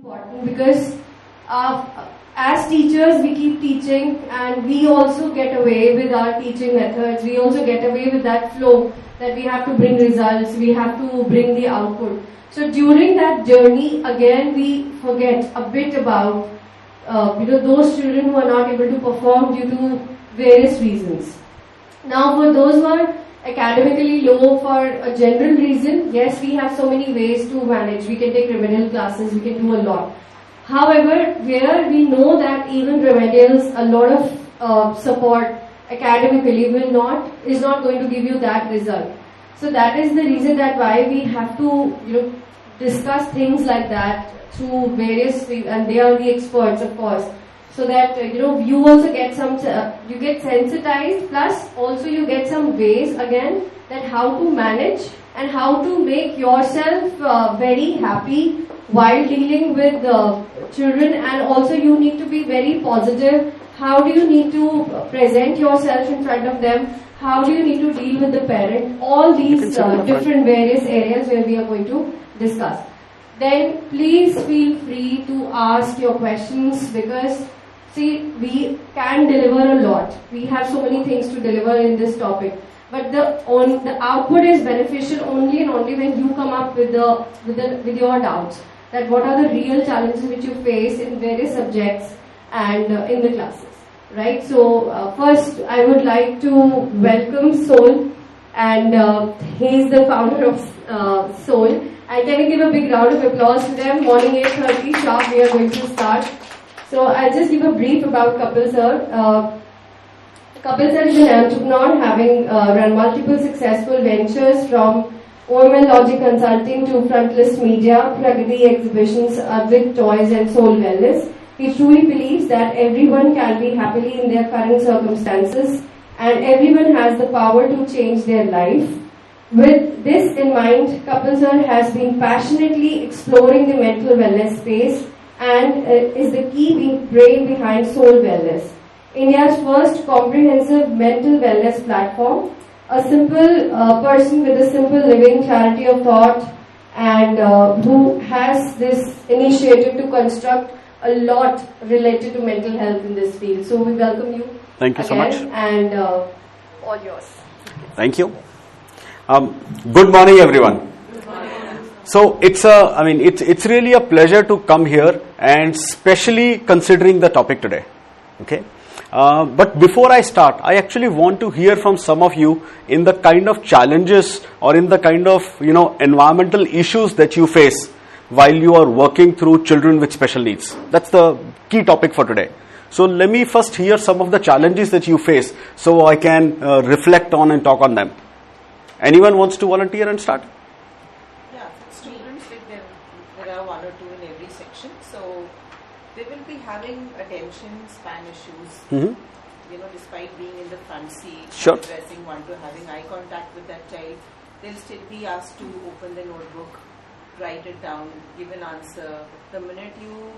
important because as teachers we keep teaching and we also get away with our teaching methods. We also get away with that flow that we have to bring results, we have to bring the output. So during that journey, again we forget a bit about those children who are not able to perform due to various reasons. Now for those who are academically low for a general reason, yes, we have so many ways to manage. We can take remedial classes, we can do a lot. However, where we know that even remedials, a lot of support academically is not going to give you that result. So that is the reason that why we have to discuss things like that through various, and they are the experts of course, so that you also get you get sensitized, plus also you get some ways again that how to manage and how to make yourself very happy while dealing with children, and also you need to be very positive. How do you need to present yourself in front of them? How do you need to deal with the parent? All these different various areas where we are going to discuss. Then please feel free to ask your questions, because see, we can deliver a lot. We have so many things to deliver in this topic. But the output is beneficial only and only when you come up with your doubts. That what are the real challenges which you face in various subjects and in the classes, right? So first I would like to welcome Solh, and he is the founder of Solh. And can we give a big round of applause to them? Morning 8:30 sharp, we are going to start. So I'll just give a brief about Kapil sir. Kapil sir is an entrepreneur having run multiple successful ventures from OML Logic Consulting to Frontlist Media, Pragati Exhibitions, Advik Toys and Soul Wellness. He truly believes that everyone can be happily in their current circumstances and everyone has the power to change their life. With this in mind, Kapil sir has been passionately exploring the mental wellness space and is the key brain behind Soul Wellness, India's first comprehensive mental wellness platform. A simple person with a simple living, clarity of thought, and who has this initiative to construct a lot related to mental health in this field. So we welcome you. Thank you so much. And all yours. Thank you. Good morning, everyone. Good morning. So it's really a pleasure to come here, and especially considering the topic today. Okay. But before I start, I actually want to hear from some of you in the kind of challenges or in the kind of environmental issues that you face while you are working through children with special needs. That's the key topic for today. So let me first hear some of the challenges that you face so I can reflect on and talk on them. Anyone wants to volunteer and start? Yeah, students, there are one or two in every section, so they will be having attention span issues, despite being in the front seat, sure, addressing one to having eye contact with that child. They'll still be asked to open the notebook, write it down, give an answer. The minute you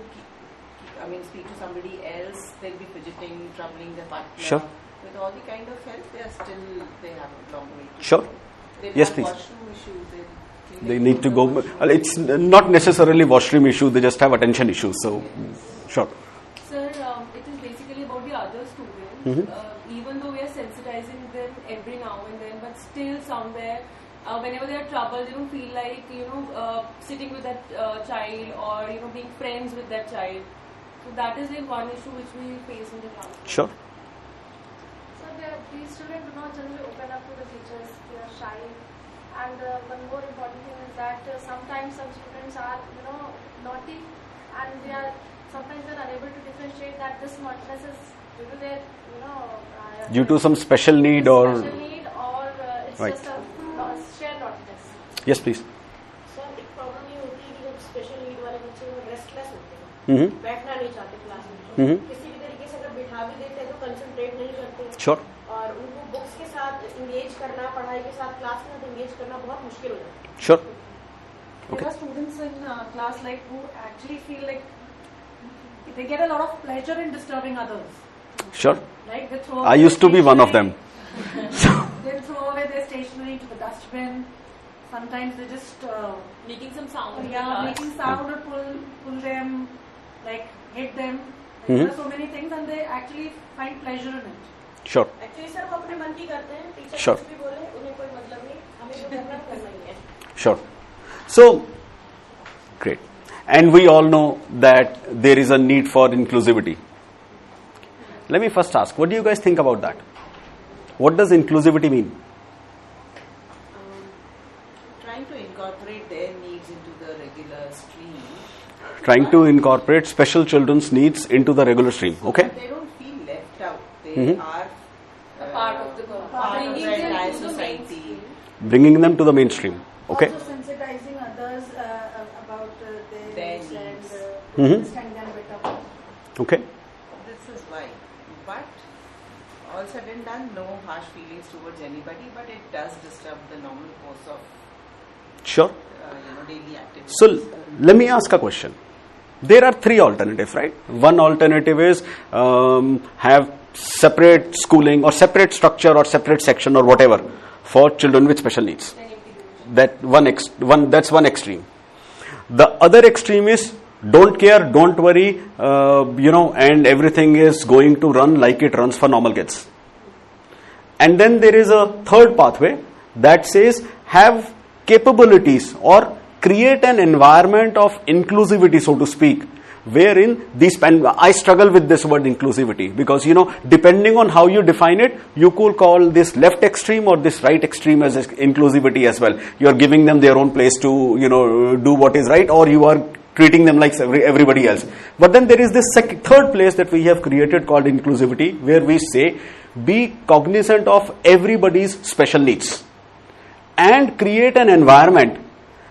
speak to somebody else, they'll be fidgeting, troubling their partner. Sure. With all the kind of help, they have a long way to sure go. They'll yes, have please. Washroom issues. They need to go. It's not necessarily washroom issue. They just have attention issues. So, sure. Sir, it is basically about the other students. Even though we are sensitizing them every now and then, but still somewhere, whenever they are troubled, they don't feel like sitting with that child or being friends with that child. So that is like one issue which we face in the class. Sure. So these students do not generally open up to the teachers. They are shy. And one more important thing is that sometimes some students are, naughty, and sometimes they are unable to differentiate that this naughtiness is due to their, due to some special need or it's right. just a shared naughtiness. Yes, please. Sir एक problem ये होती है कि जब special need वाले बच्चे restless होते हैं, बैठना नहीं चाहते क्लास में, किसी भी तरीके से अगर बिठा भी देते हैं तो कंसंट्रेट नहीं करते, Sure. और उनको बुक्स के साथ इंगेज करना, पढ़ाई के साथ क्लास में इंगेज करना बहुत मुश्किल हो जाता है. Sure. Okay. There are students in class who actually feel like they get a lot of pleasure in disturbing others. Sure. Like they throw. I used to be one of them. They throw away their stationery to the dustbin. sometimes they just Making some sound. making sound or pull them, like hit them. Like, Mhm. there are so many things, and they actually find pleasure in it. Sure. Actually, sir, वो अपने मन की करते हैं. Teacher Sure. कुछ भी बोले, उन्हें कोई मतलब नहीं. हमें जो करना है करना ही है. Sure. So, great. And we all know that there is a need for inclusivity. Let me first ask, what do you guys think about that? What does inclusivity mean? Trying to incorporate their needs into the regular stream. Trying to incorporate special children's needs into the regular stream. Okay? But they don't feel left out. They Mhm. are A part of the part of bringing the them entire to the society. mainstream. Bringing them to the mainstream. Okay? Also sensitizing others about their Their needs needs. and Mhm. understand them better. Okay? This is why. But all said and done, no harsh feelings towards anybody, but it does disturb the normal course of Sure. daily activities. So, let me ask a question. There are three alternatives, right? One alternative is have separate schooling or separate structure or separate section or whatever for children with special needs. That's one extreme. The other extreme is don't care, don't worry, and everything is going to run like it runs for normal kids. And then there is a third pathway that says have capabilities or create an environment of inclusivity, so to speak, wherein these, and I struggle with this word inclusivity because, depending on how you define it, you could call this left extreme or this right extreme as inclusivity as well. You are giving them their own place to, do what is right, or you are treating them like everybody else. But then there is this third place that we have created called inclusivity, where we say be cognizant of everybody's special needs and create an environment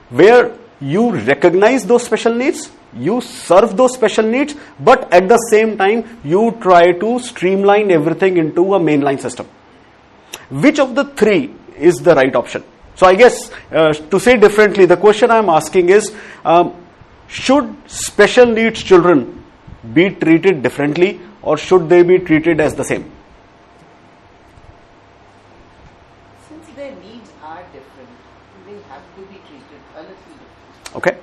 where you recognize those special needs, you serve those special needs, but at the same time you try to streamline everything into a mainline system. Which of the three is the right option? So I guess to say differently, the question I am asking is, should special needs children be treated differently or should they be treated as the same? Since their needs are different, they have to be treated a little different. Okay?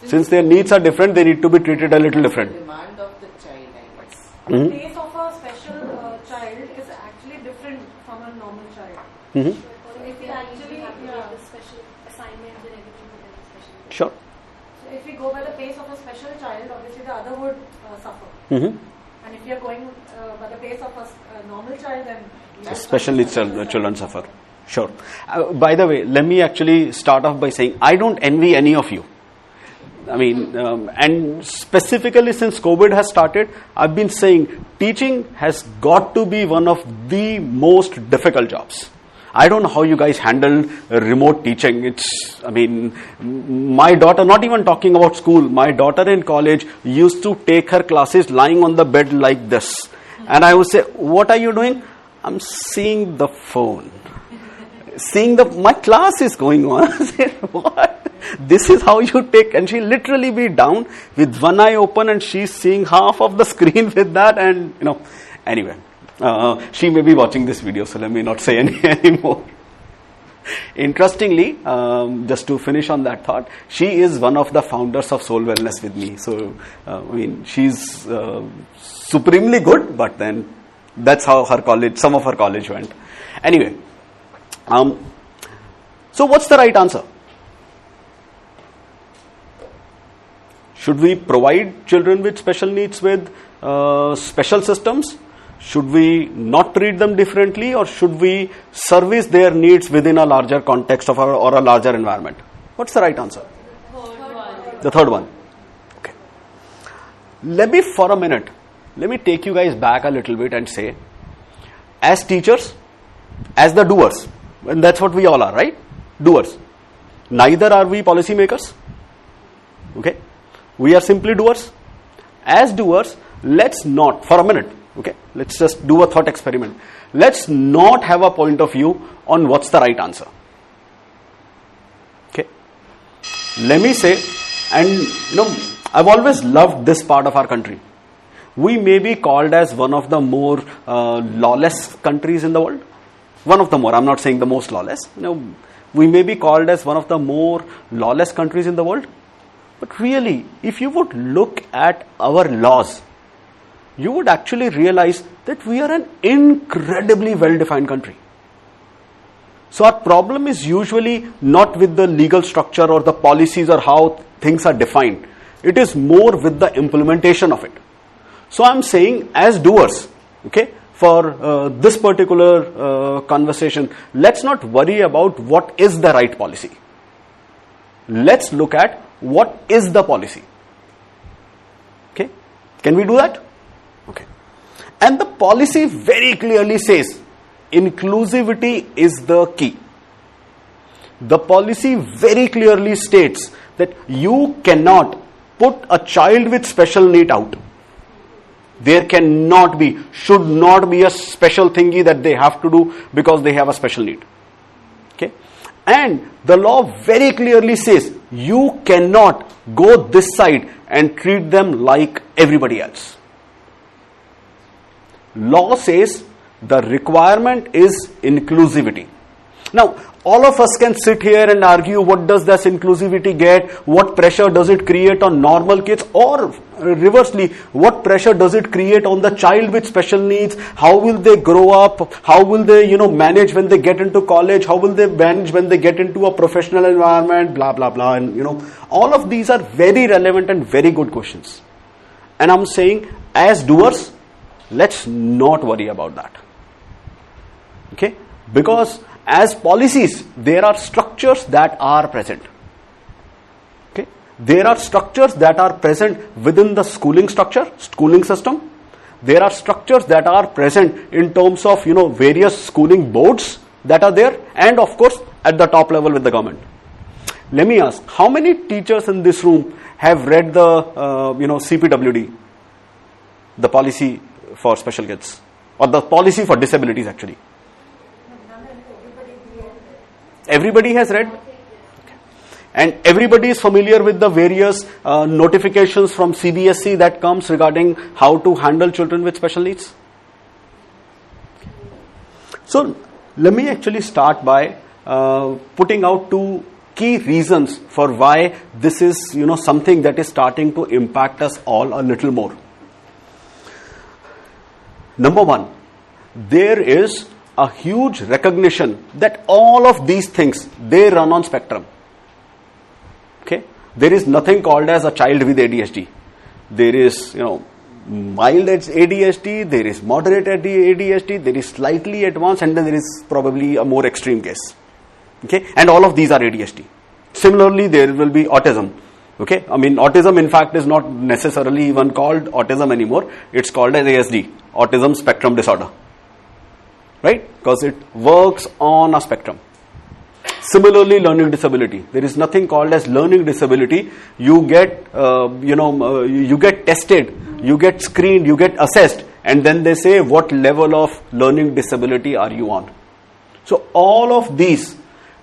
Since their needs are different, they need to be treated a little different. The demand of the child, I guess. Mhm. The pace of a special child is actually different from a normal child. Mhm. So if we actually have to give the special assignments and everything for them special. Sure. So if we go by the pace of a special child, obviously the other would suffer. Mhm. And if you are going by the pace of a normal child, then Special needs children suffer. Sure. By the way, let me actually start off by saying I don't envy any of you. I mean, and specifically since COVID has started, I've been saying teaching has got to be one of the most difficult jobs. I don't know how you guys handle remote teaching. My daughter, not even talking about school, my daughter in college used to take her classes lying on the bed like this. And I would say, what are you doing? I'm seeing the phone. My class is going on. I said, what? This is how you take, and she'll literally be down with one eye open and she's seeing half of the screen with that, and anyway, she may be watching this video, so let me not say anymore. Interestingly, just to finish on that thought, she is one of the founders of Soul Wellness with me. So, she's supremely good, but then that's how some of her college went. Anyway, so what's the right answer? Should we provide children with special needs with special systems? Should we not treat them differently, or should we service their needs within a larger context or a larger environment? What's the right answer? The third one. Okay. Let me take you guys back a little bit and say, as teachers, as the doers, and that's what we all are, right? Doers. Neither are we policymakers. Okay? We are simply doers. As doers, let's not, for a minute, okay, let's just do a thought experiment. Let's not have a point of view on what's the right answer. Okay? Let me say, and I've always loved this part of our country. We may be called as one of the more lawless countries in the world. One of the more, I'm not saying the most lawless. we may be called as one of the more lawless countries in the world. But really, if you would look at our laws, you would actually realize that we are an incredibly well-defined country. So our problem is usually not with the legal structure or the policies or how things are defined. It is more with the implementation of it. So I'm saying, as doers, okay, for this particular conversation, let's not worry about what is the right policy. Let's look at what is the policy. Okay, can we do that? Okay. And the policy very clearly says inclusivity is the key. The policy very clearly states that you cannot put a child with special need out. There cannot be, should not be a special thingy that they have to do because they have a special need. Okay. And the law very clearly says you cannot go this side and treat them like everybody else. Law says the requirement is inclusivity. Now, all of us can sit here and argue what does this inclusivity get, what pressure does it create on normal kids, or reversely, what pressure does it create on the child with special needs, how will they grow up, how will they manage when they get into college, how will they manage when they get into a professional environment, blah blah blah, and all of these are very relevant and very good questions. And I'm saying, as doers, let's not worry about that. Okay? Because as policies, there are structures that are present. Okay? There are structures that are present within the schooling system. There are structures that are present in terms of, various schooling boards that are there, and of course, at the top level with the government. Let me ask, how many teachers in this room have read the, CPWD, the policy for special kids, or the policy for disabilities actually? Everybody has read? Okay. And everybody is familiar with the various notifications from CBSE that comes regarding how to handle children with special needs? So, let me actually start by putting out two key reasons for why this is, something that is starting to impact us all a little more. Number one, there is a huge recognition that all of these things, they run on spectrum. Okay? There is nothing called as a child with ADHD. There is, mild ADHD, there is moderate ADHD, there is slightly advanced, and then there is probably a more extreme case. Okay? And all of these are ADHD. Similarly, there will be autism. Okay? I mean, autism in fact is not necessarily even called autism anymore. It's called as ASD, Autism Spectrum Disorder. Right? Because it works on a spectrum. Similarly, learning disability. There is nothing called as learning disability. You get, you get tested, you get screened, you get assessed, and then they say what level of learning disability are you on. So all of these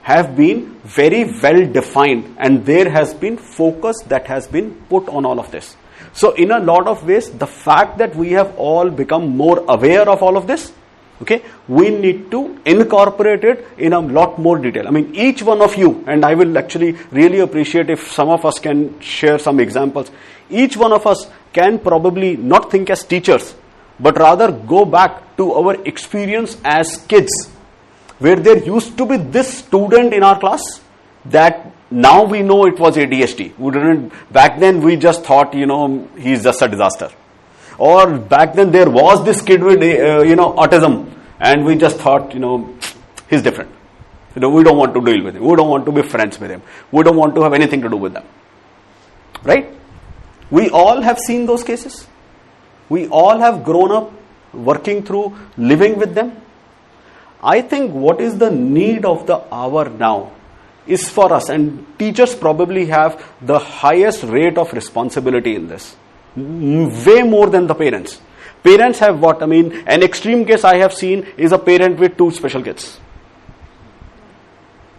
have been very well defined, and there has been focus that has been put on all of this. So in a lot of ways, the fact that we have all become more aware of all of this, okay, we need to incorporate it in a lot more detail. I mean, each one of you, and I will actually really appreciate if some of us can share some examples. Each one of us can probably not think as teachers, but rather go back to our experience as kids, where there used to be this student in our class that now we know it was ADHD. We didn't, back then we just thought, he's just a disaster. Or back then there was this kid with, autism, and we just thought, he's different. We don't want to deal with him. We don't want to be friends with him. We don't want to have anything to do with them. Right? We all have seen those cases. We all have grown up working through, living with them. I think what is the need of the hour now is for us, and teachers probably have the highest rate of responsibility in this. Way more than the parents. Parents have what? I mean, an extreme case I have seen is a parent with 2 special kids.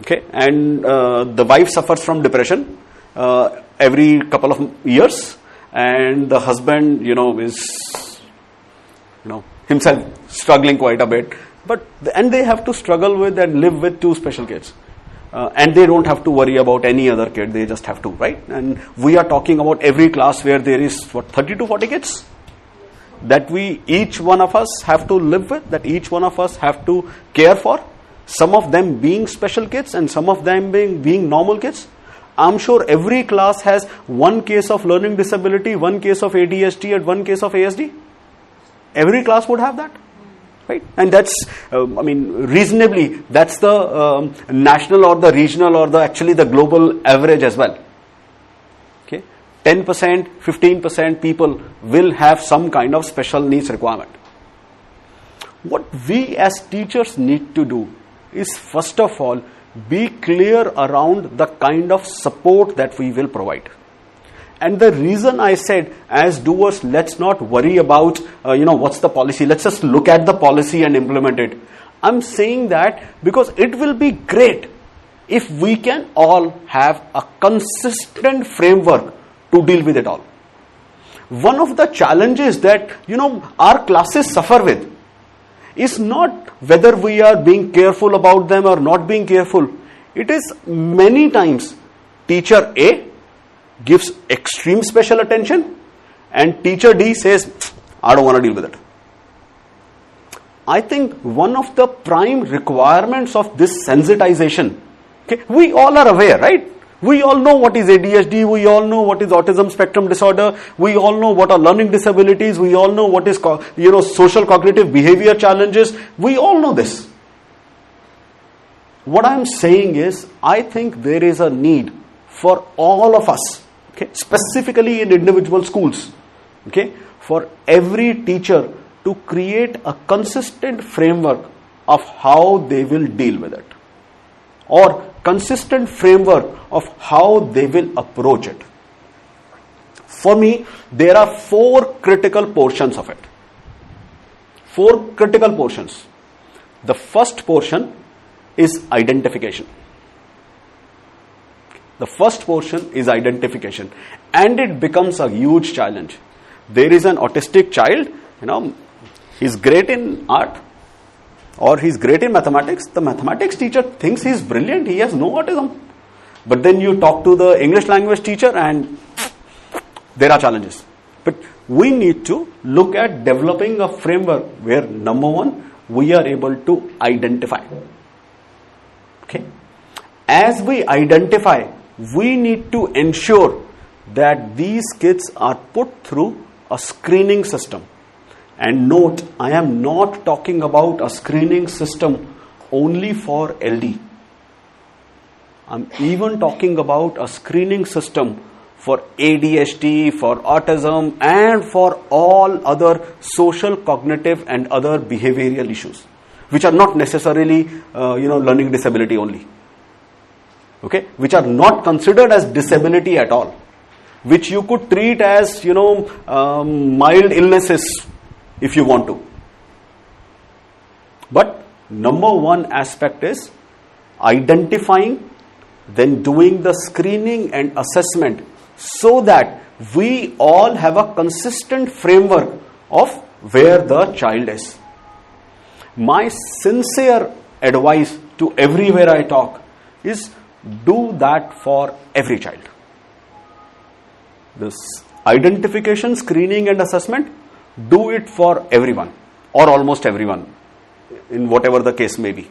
Okay, and the wife suffers from depression every couple of years, and the husband, is, himself struggling quite a bit. And they have to struggle with and live with 2 special kids. and they don't have to worry about any other kid, they just have to, right? And we are talking about every class where there is 30 to 40 kids that each one of us have to live with, that each one of us have to care for, some of them being special kids and some of them being normal kids. I'm sure every class has one case of learning disability, one case of ADHD and one case of ASD. Every class would have that, right? And that's, reasonably, that's the national or the regional or actually the global average as well. Okay, 10%, 15% people will have some kind of special needs requirement. What we as teachers need to do is, first of all, be clear around the kind of support that we will provide. And the reason I said, as doers, let's not worry about, what's the policy. Let's just look at the policy and implement it. I'm saying that because it will be great if we can all have a consistent framework to deal with it all. One of the challenges that, our classes suffer with is not whether we are being careful about them or not being careful. It is many times teacher A gives extreme special attention and teacher D says, I don't want to deal with it. I think one of the prime requirements of this sensitization, okay, we all are aware, right? We all know what is ADHD, we all know what is autism spectrum disorder, we all know what are learning disabilities, we all know what is social cognitive behavior challenges, we all know this. What I'm saying is, I think there is a need for all of us, okay, specifically in individual schools, okay, for every teacher to create a consistent framework of how they will deal with it, or consistent framework of how they will approach it. For me, there are 4 critical portions of it. 4 critical portions. The first portion is identification. The first portion is identification, and it becomes a huge challenge. There is an autistic child, he's great in art, or he's great in mathematics. The mathematics teacher thinks he's brilliant, he has no autism. But then you talk to the English language teacher and there are challenges. But we need to look at developing a framework where, number one, we are able to identify. Okay? As we identify, we need to ensure that these kids are put through a screening system. And note, I am not talking about a screening system only for LD. I'm even talking about a screening system for ADHD, for autism, and for all other social, cognitive, and other behavioral issues, which are not necessarily, learning disability only. Okay, which are not considered as disability at all, which you could treat as, mild illnesses if you want to. But number one aspect is identifying, then doing the screening and assessment so that we all have a consistent framework of where the child is. My sincere advice to everywhere I talk is do that for every child. This identification, screening and assessment, do it for everyone or almost everyone in whatever the case may be.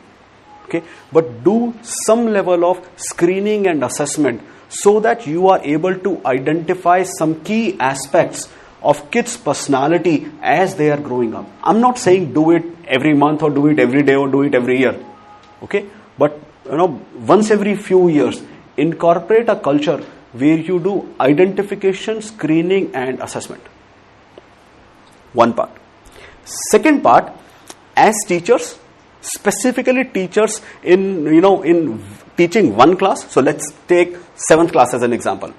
Okay, but do some level of screening and assessment so that you are able to identify some key aspects of kids' personality as they are growing up. I'm not saying do it every month or do it every day or do it every year. Okay, but once every few years, incorporate a culture where you do identification, screening and assessment. One part. Second part, as teachers, specifically teachers in teaching one class. So let's take 7th class as an example.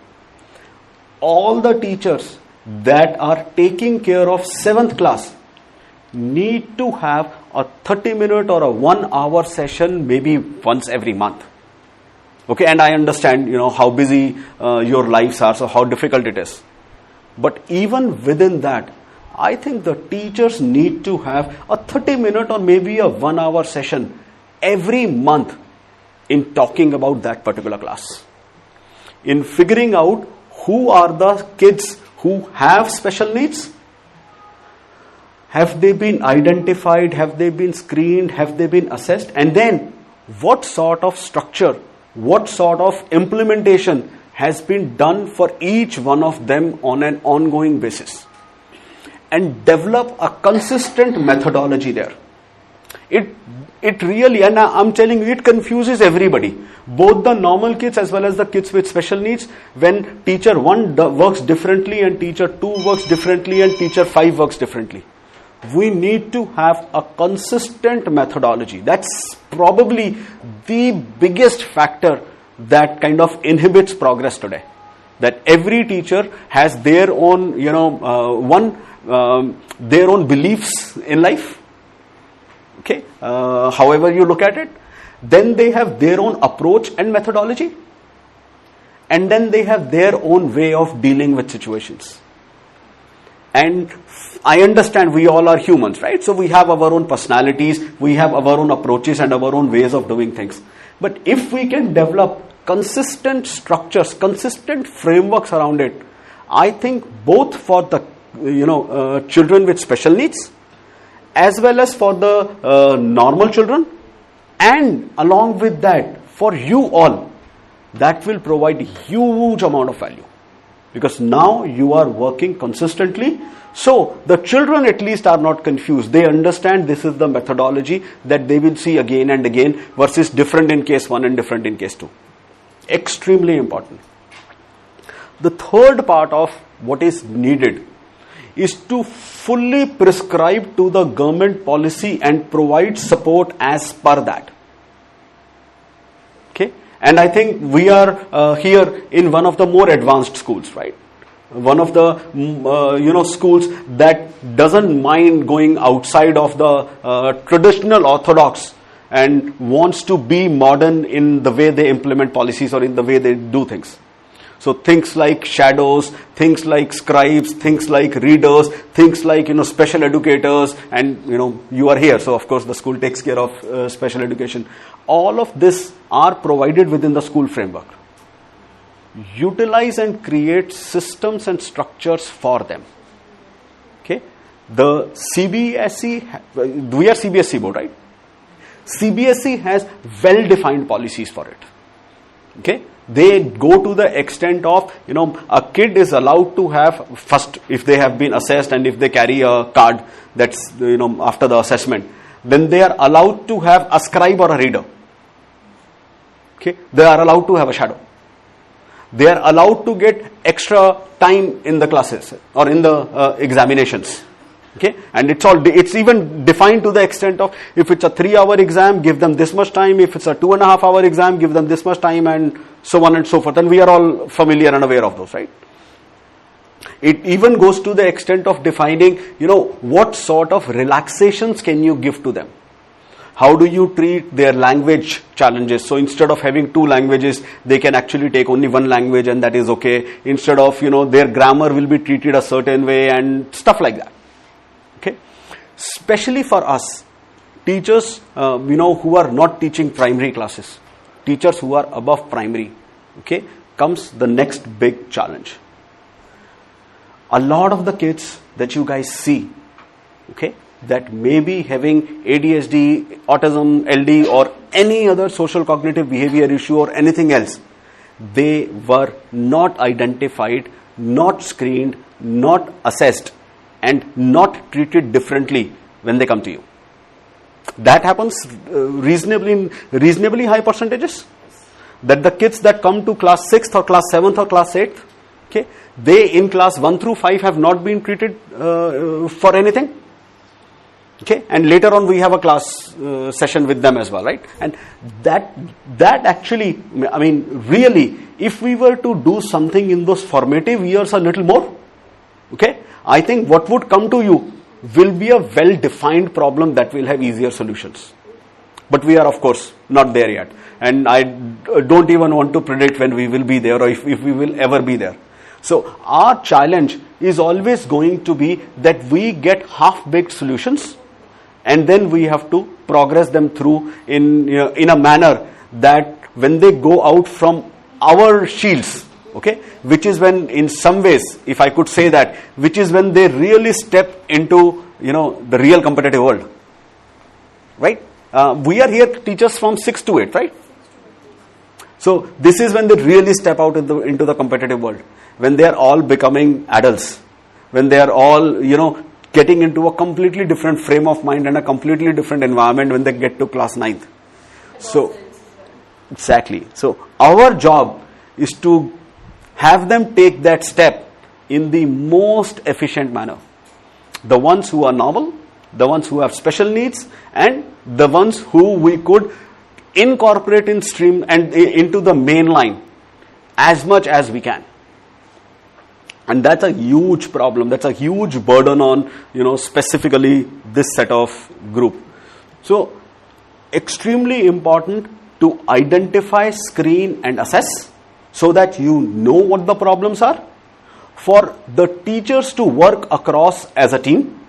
All the teachers that are taking care of 7th class need to have a 30-minute or a 1-hour session maybe once every month. Okay, and I understand, how busy your lives are, so how difficult it is. But even within that, I think the teachers need to have a 30-minute or maybe a 1-hour session every month in talking about that particular class, in figuring out who are the kids who have special needs. Have they been identified? Have they been screened? Have they been assessed? And then what sort of structure, what sort of implementation has been done for each one of them on an ongoing basis? And develop a consistent methodology there. It really, and I'm telling you, it confuses everybody. Both the normal kids as well as the kids with special needs. When teacher 1 works differently and teacher 2 works differently and teacher 5 works differently. We need to have a consistent methodology. That's probably the biggest factor that kind of inhibits progress today. That every teacher has their own, their own beliefs in life. Okay, however you look at it, then they have their own approach and methodology, and then they have their own way of dealing with situations. And I understand we all are humans, right? So we have our own personalities, we have our own approaches and our own ways of doing things. But if we can develop consistent structures, consistent frameworks around it, I think both for the children with special needs, as well as for the normal children, and along with that, for you all, that will provide a huge amount of value. Because now you are working consistently, so the children at least are not confused. They understand this is the methodology that they will see again and again versus different in case 1 and different in case 2. Extremely important. The third part of what is needed is to fully prescribe to the government policy and provide support as per that. Okay, and I think we are here in one of the more advanced schools, right? One of the schools that doesn't mind going outside of the traditional orthodox and wants to be modern in the way they implement policies or in the way they do things. So things like shadows, things like scribes, things like readers, things like special educators, and you are here, so of course the school takes care of special education. All of this are provided within the school framework. Utilize and create systems and structures for them. Okay, the CBSE, we are CBSE board, right? CBSE has well-defined policies for it. Okay. They go to the extent of, a kid is allowed to have, first, if they have been assessed and if they carry a card that's, after the assessment, then they are allowed to have a scribe or a reader. Okay, they are allowed to have a shadow. They are allowed to get extra time in the classes or in the examinations. Okay, and it's even defined to the extent of, if it's a 3-hour exam, give them this much time. If it's a 2.5-hour exam, give them this much time, and so on and so forth. And we are all familiar and aware of those, right? It even goes to the extent of defining, what sort of relaxations can you give to them? How do you treat their language challenges? So instead of having 2 languages, they can actually take only 1 language, and that is okay. Instead of, their grammar will be treated a certain way and stuff like that. Okay, especially for us teachers, who are not teaching primary classes, teachers who are above primary. Okay, comes the next big challenge. A lot of the kids that you guys see, okay, that may be having ADHD, autism, LD, or any other social cognitive behavior issue or anything else, they were not identified, not screened, not assessed, and not treated differently when they come to you. That happens reasonably high percentages. That the kids that come to class 6th or class 7th or class 8th, okay, they in class 1 through 5 have not been treated for anything. Okay, and later on we have a class session with them as well, right? And that actually, really, if we were to do something in those formative years a little more, okay, I think what would come to you will be a well-defined problem that will have easier solutions. But we are, of course, not there yet. And I don't even want to predict when we will be there or if we will ever be there. So our challenge is always going to be that we get half-baked solutions, and then we have to progress them through in a manner that when they go out from our shields, okay, which is when, in some ways, if I could say that, which is when they really step into, the real competitive world, right? We are here teachers from 6 to 8, right? So this is when they really step out into the competitive world, when they are all becoming adults, when they are all, getting into a completely different frame of mind and a completely different environment when they get to class 9th. So, exactly. So our job is to have them take that step in the most efficient manner. The ones who are normal, the ones who have special needs, and the ones who we could incorporate in stream and into the main line as much as we can. And that's a huge problem. That's a huge burden on, specifically this set of group. So, extremely important to identify, screen and assess so that you know what the problems are, for the teachers to work across as a team,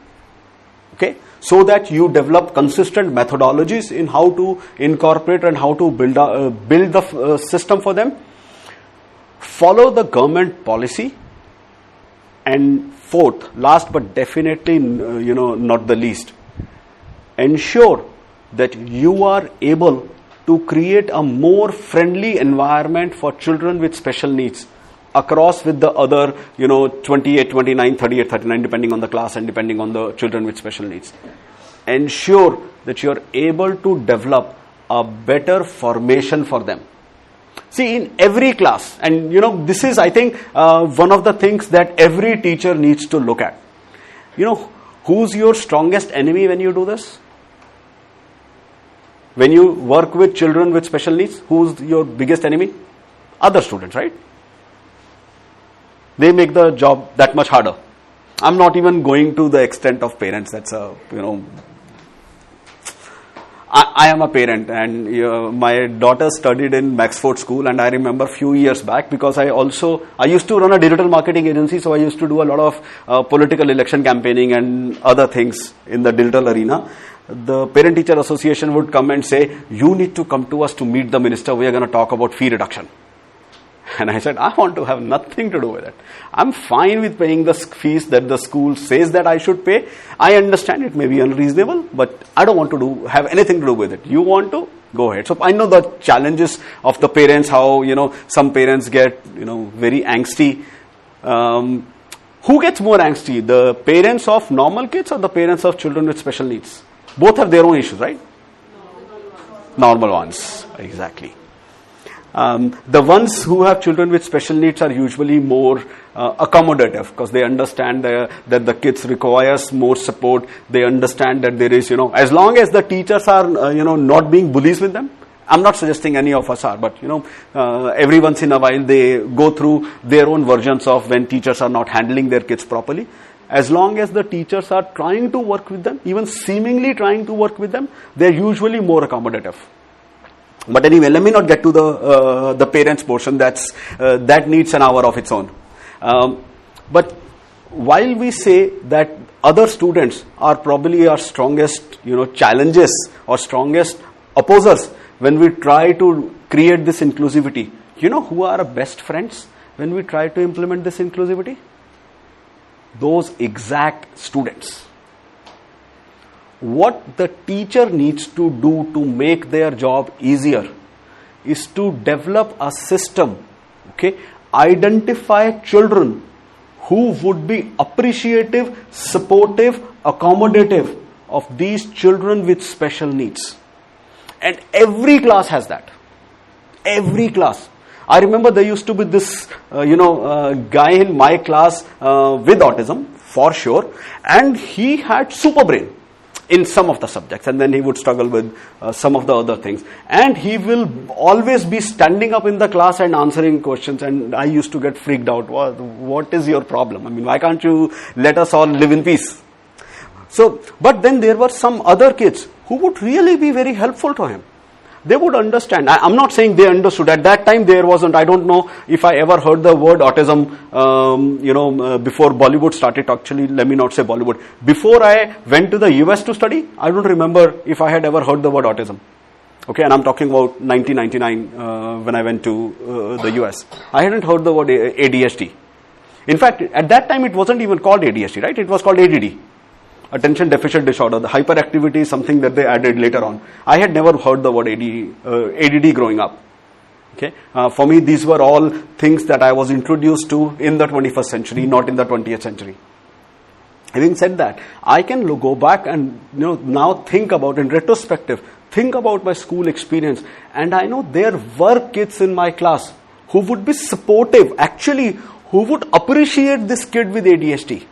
okay, so that you develop consistent methodologies in how to incorporate and how to build the system for them, follow the government policy, and fourth, last but definitely not the least, ensure that you are able to create a more friendly environment for children with special needs across with the other 28, 29, 38, 39, depending on the class and depending on the children with special needs. Ensure that you are able to develop a better formation for them. See, in every class, and this is, I think, one of the things that every teacher needs to look at. Who's your strongest enemy when you do this? When you work with children with special needs, who's your biggest enemy? Other students, right? They make the job that much harder. I'm not even going to the extent of parents. That's I am a parent, and my daughter studied in Maxford School, and I remember a few years back, because I used to run a digital marketing agency, so I used to do a lot of political election campaigning and other things in the digital arena. The Parent Teacher Association would come and say, you need to come to us to meet the minister, we are going to talk about fee reduction. And I said, I want to have nothing to do with it. I'm fine with paying the fees that the school says that I should pay. I understand it may be unreasonable, but I don't want to have anything to do with it. You want to? Go ahead. So I know the challenges of the parents, how, some parents get, very angsty. Who gets more angsty? The parents of normal kids or the parents of children with special needs? Both have their own issues, right? Normal ones. Exactly. The ones who have children with special needs are usually more accommodative, because they understand that the kids requires more support. They understand that there is, as long as the teachers are, not being bullies with them. I'm not suggesting any of us are, but, every once in a while they go through their own versions of when teachers are not handling their kids properly. As long as the teachers are trying to work with them, even seemingly trying to work with them, they're usually more accommodative. But anyway, let me not get to the parents portion. That needs an hour of its own. But while we say that other students are probably our strongest, challenges or strongest opposers when we try to create this inclusivity, who are our best friends when we try to implement this inclusivity? Those exact students. What the teacher needs to do to make their job easier is to develop a system, okay? Identify children who would be appreciative, supportive, accommodative of these children with special needs. And every class has that. Every class. I remember there used to be this, guy in my class with autism, for sure, and he had super brain in some of the subjects, and then he would struggle with some of the other things, and he will always be standing up in the class and answering questions, and I used to get freaked out. What is your problem? I mean, why can't you let us all live in peace? So, but then there were some other kids who would really be very helpful to him. They would understand. I'm not saying they understood. At that time there wasn't, I don't know if I ever heard the word autism, before Bollywood started. Actually, let me not say Bollywood. Before I went to the US to study, I don't remember if I had ever heard the word autism. Okay, and I'm talking about 1999 when I went to the US. I hadn't heard the word ADHD. In fact, at that time it wasn't even called ADHD, right? It was called ADD. Attention Deficit Disorder. The hyperactivity is something that they added later on. I had never heard the word ADD growing up. Okay, for me these were all things that I was introduced to in the 21st century, not in the 20th century. Having said that, I can go back and now think about, in retrospective, think about my school experience, and I know there were kids in my class who would be supportive, actually, who would appreciate this kid with ADHD,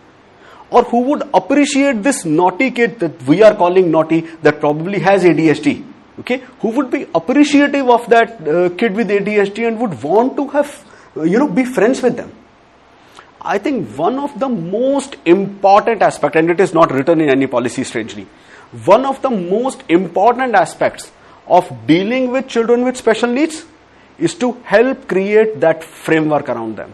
or who would appreciate this naughty kid that we are calling naughty that probably has ADHD. Okay, who would be appreciative of that kid with ADHD and would want to have, be friends with them. I think one of the most important aspects, and it is not written in any policy strangely, one of the most important aspects of dealing with children with special needs is to help create that framework around them.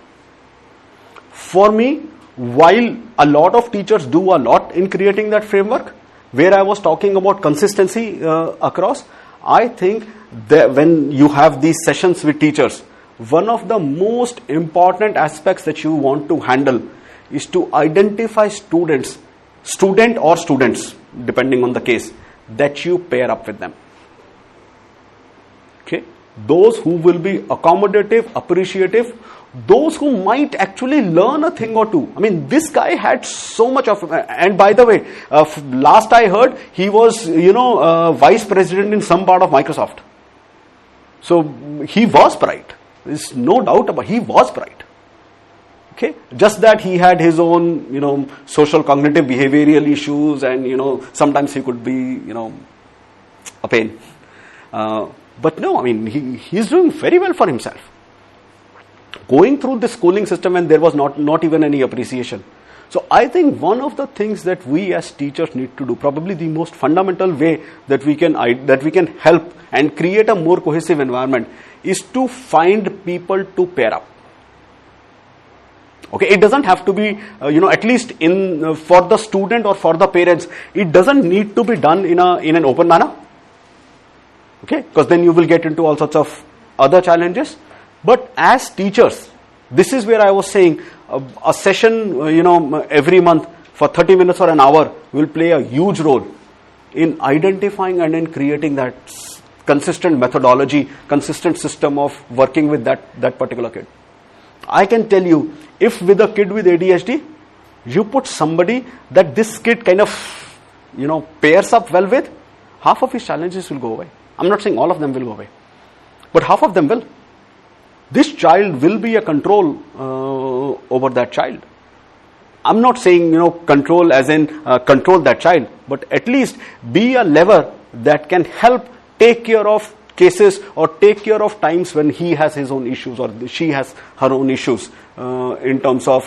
For me, while a lot of teachers do a lot in creating that framework, where I was talking about consistency across, I think that when you have these sessions with teachers, one of the most important aspects that you want to handle is to identify student or students, depending on the case, that you pair up with them. Okay, those who will be accommodative, appreciative, those who might actually learn a thing or two. I mean, this guy had so much of, and by the way, last I heard, he was, vice president in some part of Microsoft. So he was bright. There's no doubt about it. He was bright. Okay, just that he had his own, social cognitive behavioral issues, and sometimes he could be, a pain. But no, I mean, he's doing very well for himself. Going through the schooling system and there was not even any appreciation. So I think one of the things that we as teachers need to do, probably the most fundamental way that we can help and create a more cohesive environment, is to find people to pair up. Okay, it doesn't have to be, at least for the student or for the parents, it doesn't need to be done in an open manner. Okay, because then you will get into all sorts of other challenges. But as teachers, this is where I was saying a session, every month for 30 minutes or an hour will play a huge role in identifying and in creating that consistent methodology, consistent system of working with that particular kid. I can tell you, if with a kid with ADHD, you put somebody that this kid kind of, pairs up well with, half of his challenges will go away. I'm not saying all of them will go away, but half of them will. This child will be a control over that child. I'm not saying, control as in control that child, but at least be a lever that can help take care of cases or take care of times when he has his own issues or she has her own issues in terms of,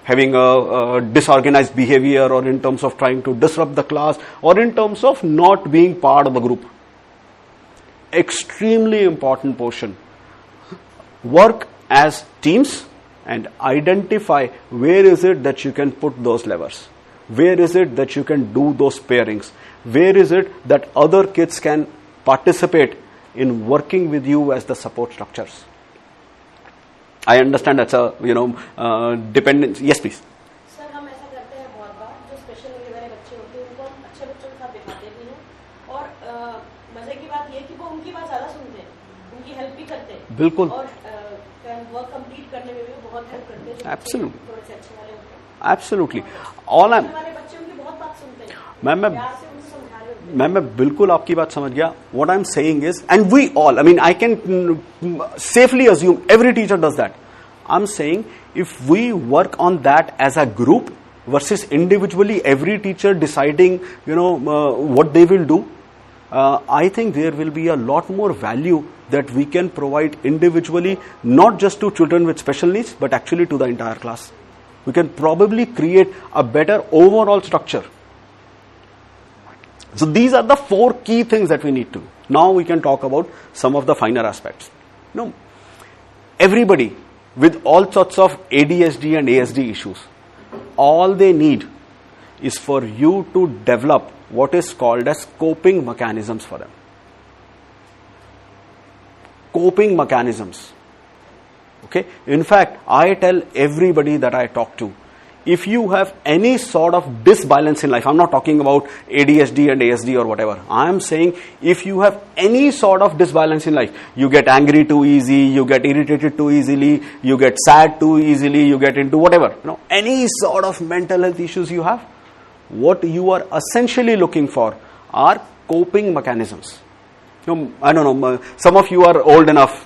having a disorganized behavior, or in terms of trying to disrupt the class, or in terms of not being part of the group. Extremely important portion. Work as teams and identify where is it that you can put those levers. Where is it that you can do those pairings? Where is it that other kids can participate in working with you as the support structures? I understand that's a, dependence. Yes, please. Sir, हम ऐसा करते हैं बहुत बार, जो special need वाले बच्चे होते हैं उनको हम अच्छे बच्चों के साथ बिठाते भी हैं, और मजे की बात ये है कि वो उनकी बात ज़्यादा सुनते हैं, उनकी हेल्प भी करते हैं, बिल्कुल, और वर्क कंप्लीट करने में भी बहुत हेल्प करते हैं, एब्सोल्युटली, थोड़े से अच्छे वाले होते हैं, एब्सोल्युटली, ऑल आई हमारे बच्चे उनकी बहुत बात सुनते हैं, मैं प्यार से उनसे समझा रहे होते हैं। मैं बिल्कुल आपकी बात समझ गया. What I'm saying is, and we all, I mean, I can safely assume every teacher does that. I'm saying if we work on that as a group versus individually, every teacher deciding, what they will do, I think there will be a lot more value that we can provide individually, not just to children with special needs, but actually to the entire class. We can probably create a better overall structure. So these are the 4 key things that we need to do. Now we can talk about some of the finer aspects. Everybody with all sorts of ADHD and ASD issues, all they need is for you to develop what is called as coping mechanisms for them. coping mechanisms. Okay? In fact, I tell everybody that I talk to, if you have any sort of disbalance in life, I'm not talking about ADHD and ASD or whatever. I am saying if you have any sort of disbalance in life, you get angry too easy, you get irritated too easily, you get sad too easily, you get into whatever, any sort of mental health issues you have, what you are essentially looking for are coping mechanisms. I don't know, some of you are old enough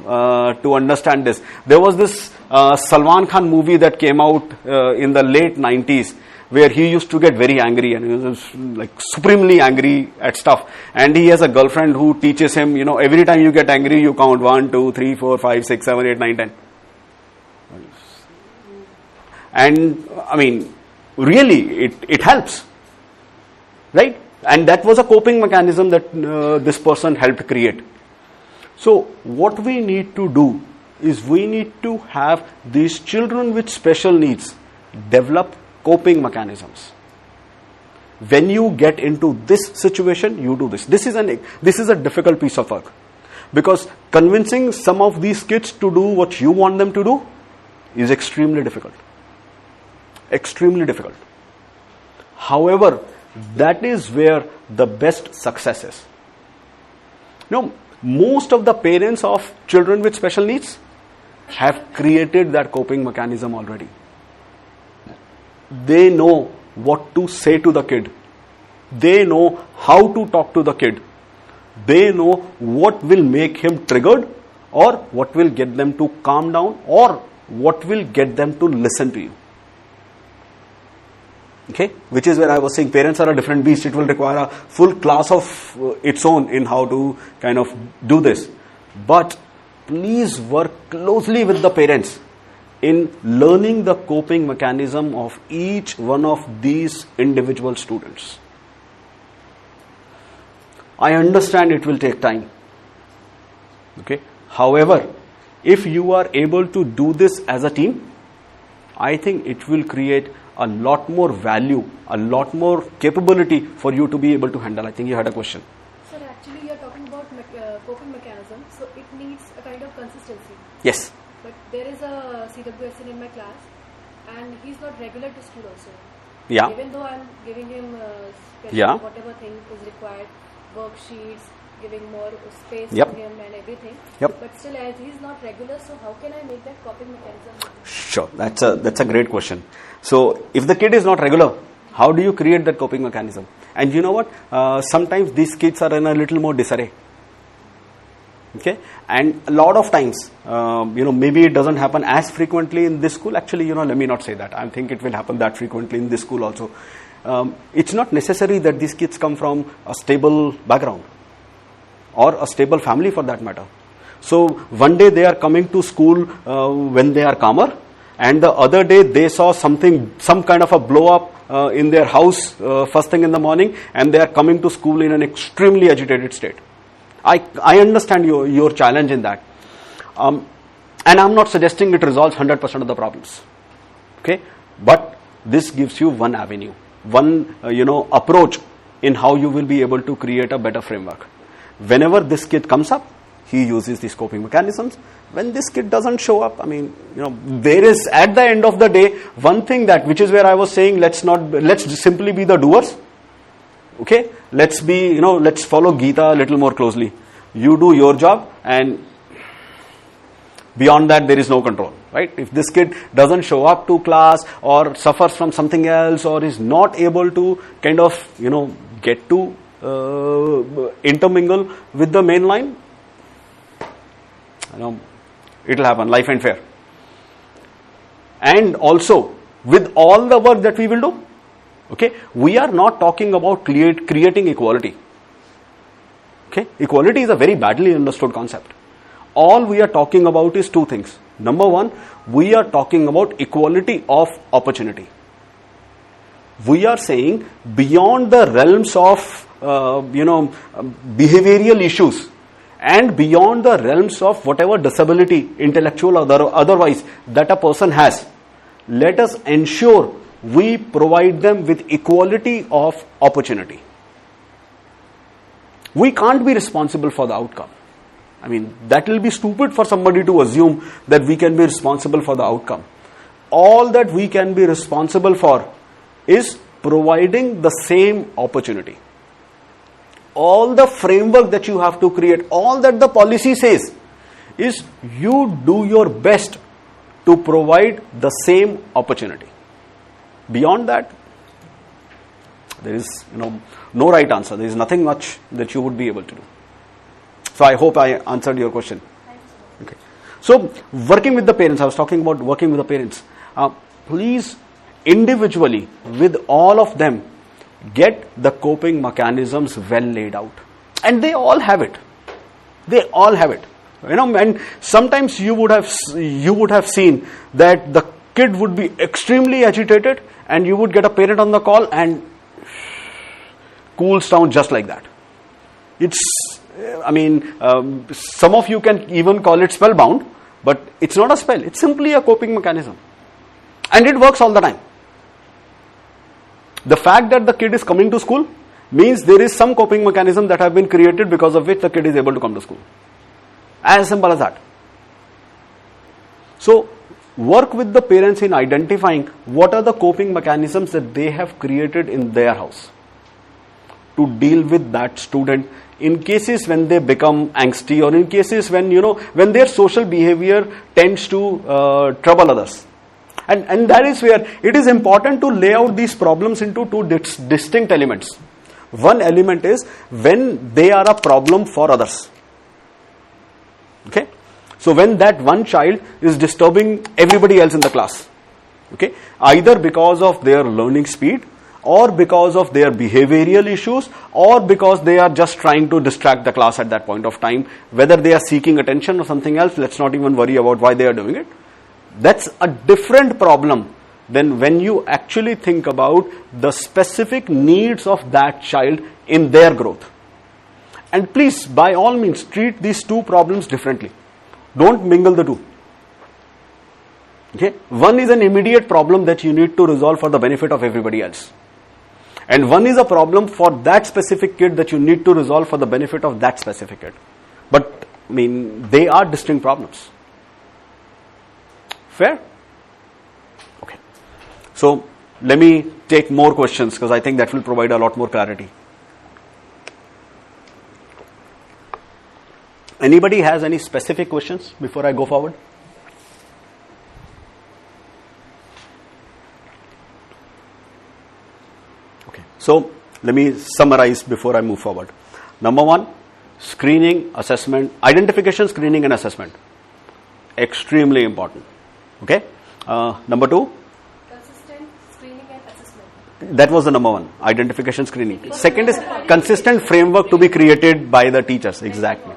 to understand this. There was this Salman Khan movie that came out in the late 90s where he used to get very angry and he was like supremely angry at stuff. And he has a girlfriend who teaches him, every time you get angry, you count 1, 2, 3, 4, 5, 6, 7, 8, 9, 10. And I mean, really, it helps. Right? And that was a coping mechanism that this person helped create. So what we need to do is we need to have these children with special needs develop coping mechanisms. When you get into this situation, you do this. This is a difficult piece of work, because convincing some of these kids to do what you want them to do is extremely difficult. Extremely difficult. However, that is where the best success is. Most of the parents of children with special needs have created that coping mechanism already. They know what to say to the kid. They know how to talk to the kid. They know what will make him triggered, or what will get them to calm down, or what will get them to listen to you. Okay, which is where I was saying parents are a different beast. It will require a full class of its own in how to kind of do this. But please work closely with the parents in learning the coping mechanism of each one of these individual students. I understand it will take time. Okay, however, if you are able to do this as a team, I think it will create a lot more value, a lot more capability for you to be able to handle. I think you had a question. Sir, actually you are talking about coping mechanism, so it needs a kind of consistency. Yes. But there is a CWSN in my class and he's not regular to school also. Yeah. Even though I'm giving him special whatever thing is required, worksheets, giving more space to him and everything. Yep. But still, as he's not regular, so how can I make that coping mechanism? Sure, that's a great question. So if the kid is not regular, how do you create that coping mechanism? And you know what? Sometimes these kids are in a little more disarray. Okay, and a lot of times, maybe it doesn't happen as frequently in this school. Actually, let me not say that. I think it will happen that frequently in this school also. It's not necessary that these kids come from a stable background or a stable family for that matter. So one day they are coming to school when they are calmer, and the other day they saw some kind of a blow up in their house first thing in the morning, and they are coming to school in an extremely agitated state. I understand your challenge in that, and I'm not suggesting it resolves 100% of the problems. Okay, but this gives you one avenue, one approach in how you will be able to create a better framework. Whenever this kid comes up, he uses these coping mechanisms. When this kid doesn't show up, there is at the end of the day one thing which is where I was saying let's simply be the doers. Okay, let's follow Gita a little more closely. You do your job, and beyond that there is no control, right? If this kid doesn't show up to class or suffers from something else or is not able to kind of get to intermingle with the main line, it will happen, life and fair. And also, with all the work that we will do, okay, we are not talking about creating equality. Okay, equality is a very badly understood concept. All we are talking about is two things. Number one, we are talking about equality of opportunity. We are saying beyond the realms of behavioral issues and beyond the realms of whatever disability, intellectual or otherwise, that a person has, let us ensure we provide them with equality of opportunity. We can't be responsible for the outcome. I mean, that will be stupid for somebody to assume that we can be responsible for the outcome. All that we can be responsible for is providing the same opportunity. All the framework that you have to create, all that the policy says, is you do your best to provide the same opportunity. Beyond that, there is no right answer. There is nothing much that you would be able to do. So I hope I answered your question. Okay. So working with the parents, I was talking about working with the parents. Please, individually, with all of them, get the coping mechanisms well laid out. And they all have it. They all have it. And sometimes you would have seen that the kid would be extremely agitated and you would get a parent on the call and cools down just like that. Some of you can even call it spellbound, but it's not a spell. It's simply a coping mechanism. And it works all the time. The fact that the kid is coming to school means there is some coping mechanism that have been created because of which the kid is able to come to school. As simple as that. So, work with the parents in identifying what are the coping mechanisms that they have created in their house to deal with that student in cases when they become angsty, or in cases when their social behavior tends to trouble others. And that is where it is important to lay out these problems into two distinct elements. One element is when they are a problem for others. Okay? So when that one child is disturbing everybody else in the class. Okay? Either because of their learning speed, or because of their behavioral issues, or because they are just trying to distract the class at that point of time. Whether they are seeking attention or something else, let's not even worry about why they are doing it. That's a different problem than when you actually think about the specific needs of that child in their growth. And please, by all means, treat these two problems differently. Don't mingle the two. Okay? One is an immediate problem that you need to resolve for the benefit of everybody else. And one is a problem for that specific kid that you need to resolve for the benefit of that specific kid. But, they are distinct problems. Fair? Okay. So, let me take more questions because I think that will provide a lot more clarity. Anybody has any specific questions before I go forward? Okay. So, let me summarize before I move forward. Number one, screening, assessment, identification, screening and assessment. Extremely important. Okay. Number two, consistent screening and assessment. That was the number one, identification, screening. Second is consistent framework to be created by the teachers. Exactly.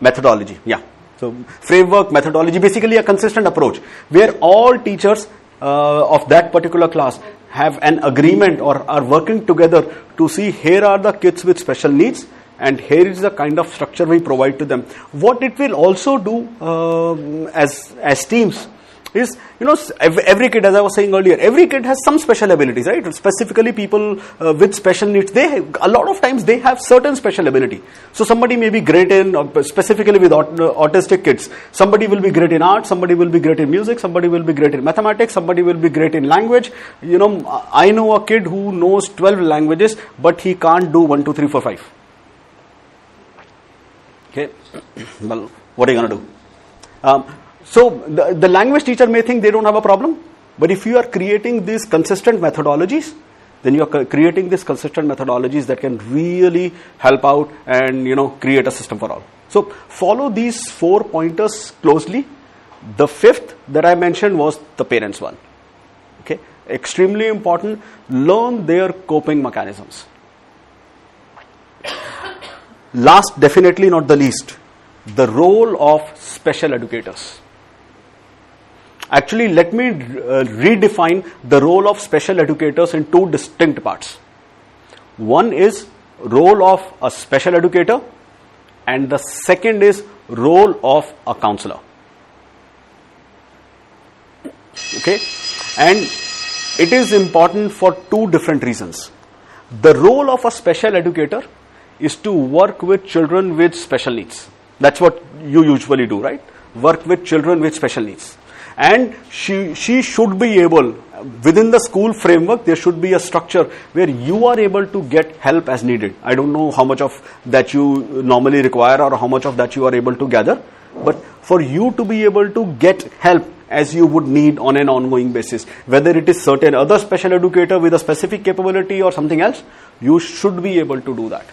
Methodology. Yeah. So framework, methodology, basically a consistent approach where all teachers of that particular class have an agreement or are working together to see here are the kids with special needs and here is the kind of structure we provide to them. What it will also do as teams is, every kid, as I was saying earlier, every kid has some special abilities, right? Specifically people with special needs, a lot of times they have certain special ability. So somebody may be great in, specifically with autistic kids, somebody will be great in art, somebody will be great in music, somebody will be great in mathematics, somebody will be great in language. I know a kid who knows 12 languages, but he can't do 1, 2, 3, 4, 5. Okay, well, what are you going to do? So the language teacher may think they don't have a problem, but if you are creating these consistent methodologies, then you are creating these consistent methodologies that can really help out and create a system for all. So follow these 4 pointers closely. The fifth that I mentioned was the parents one. Okay, extremely important. Learn their coping mechanisms. Last, definitely not the least, the role of special educators. Actually, let me redefine the role of special educators in 2 distinct parts. One is role of a special educator and the second is role of a counselor. Okay, and it is important for 2 different reasons. The role of a special educator is to work with children with special needs. That's what you usually do, right? Work with children with special needs. And she should be able, within the school framework, there should be a structure where you are able to get help as needed. I don't know how much of that you normally require or how much of that you are able to gather. But for you to be able to get help as you would need on an ongoing basis, whether it is certain other special educator with a specific capability or something else, you should be able to do that.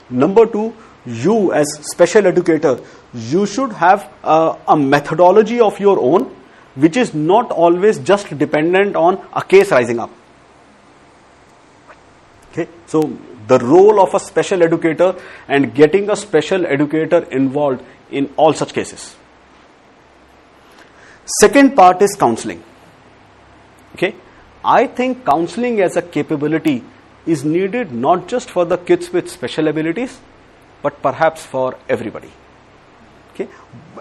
Number two, you as special educator, you should have a methodology of your own, which is not always just dependent on a case rising up. Okay, so the role of a special educator and getting a special educator involved in all such cases. Second part is counseling. Okay, I think counseling as a capability is needed not just for the kids with special abilities, but perhaps for everybody. Okay,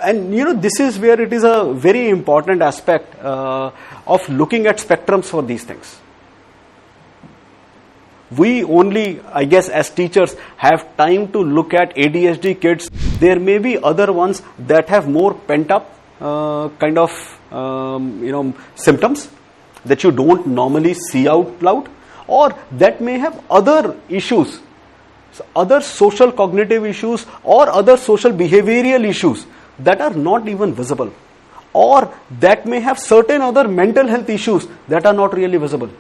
and this is where it is a very important aspect of looking at spectrums for these things. We only, I guess, as teachers, have time to look at ADHD kids. There may be other ones that have more pent-up kind of symptoms that you don't normally see out loud, or that may have other issues, so other social cognitive issues or other social behavioral issues that are not even visible, or that may have certain other mental health issues that are not really visible.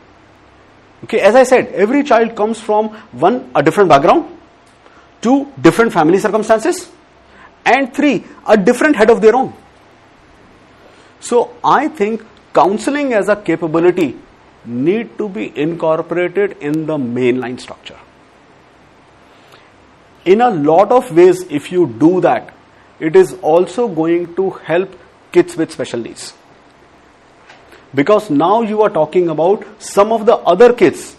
Okay, as I said, every child comes from a different background, 2, different family circumstances, and 3, a different head of their own. So I think counseling as a capability need to be incorporated in the mainline structure. In a lot of ways, if you do that, it is also going to help kids with special needs. Because now you are talking about some of the other kids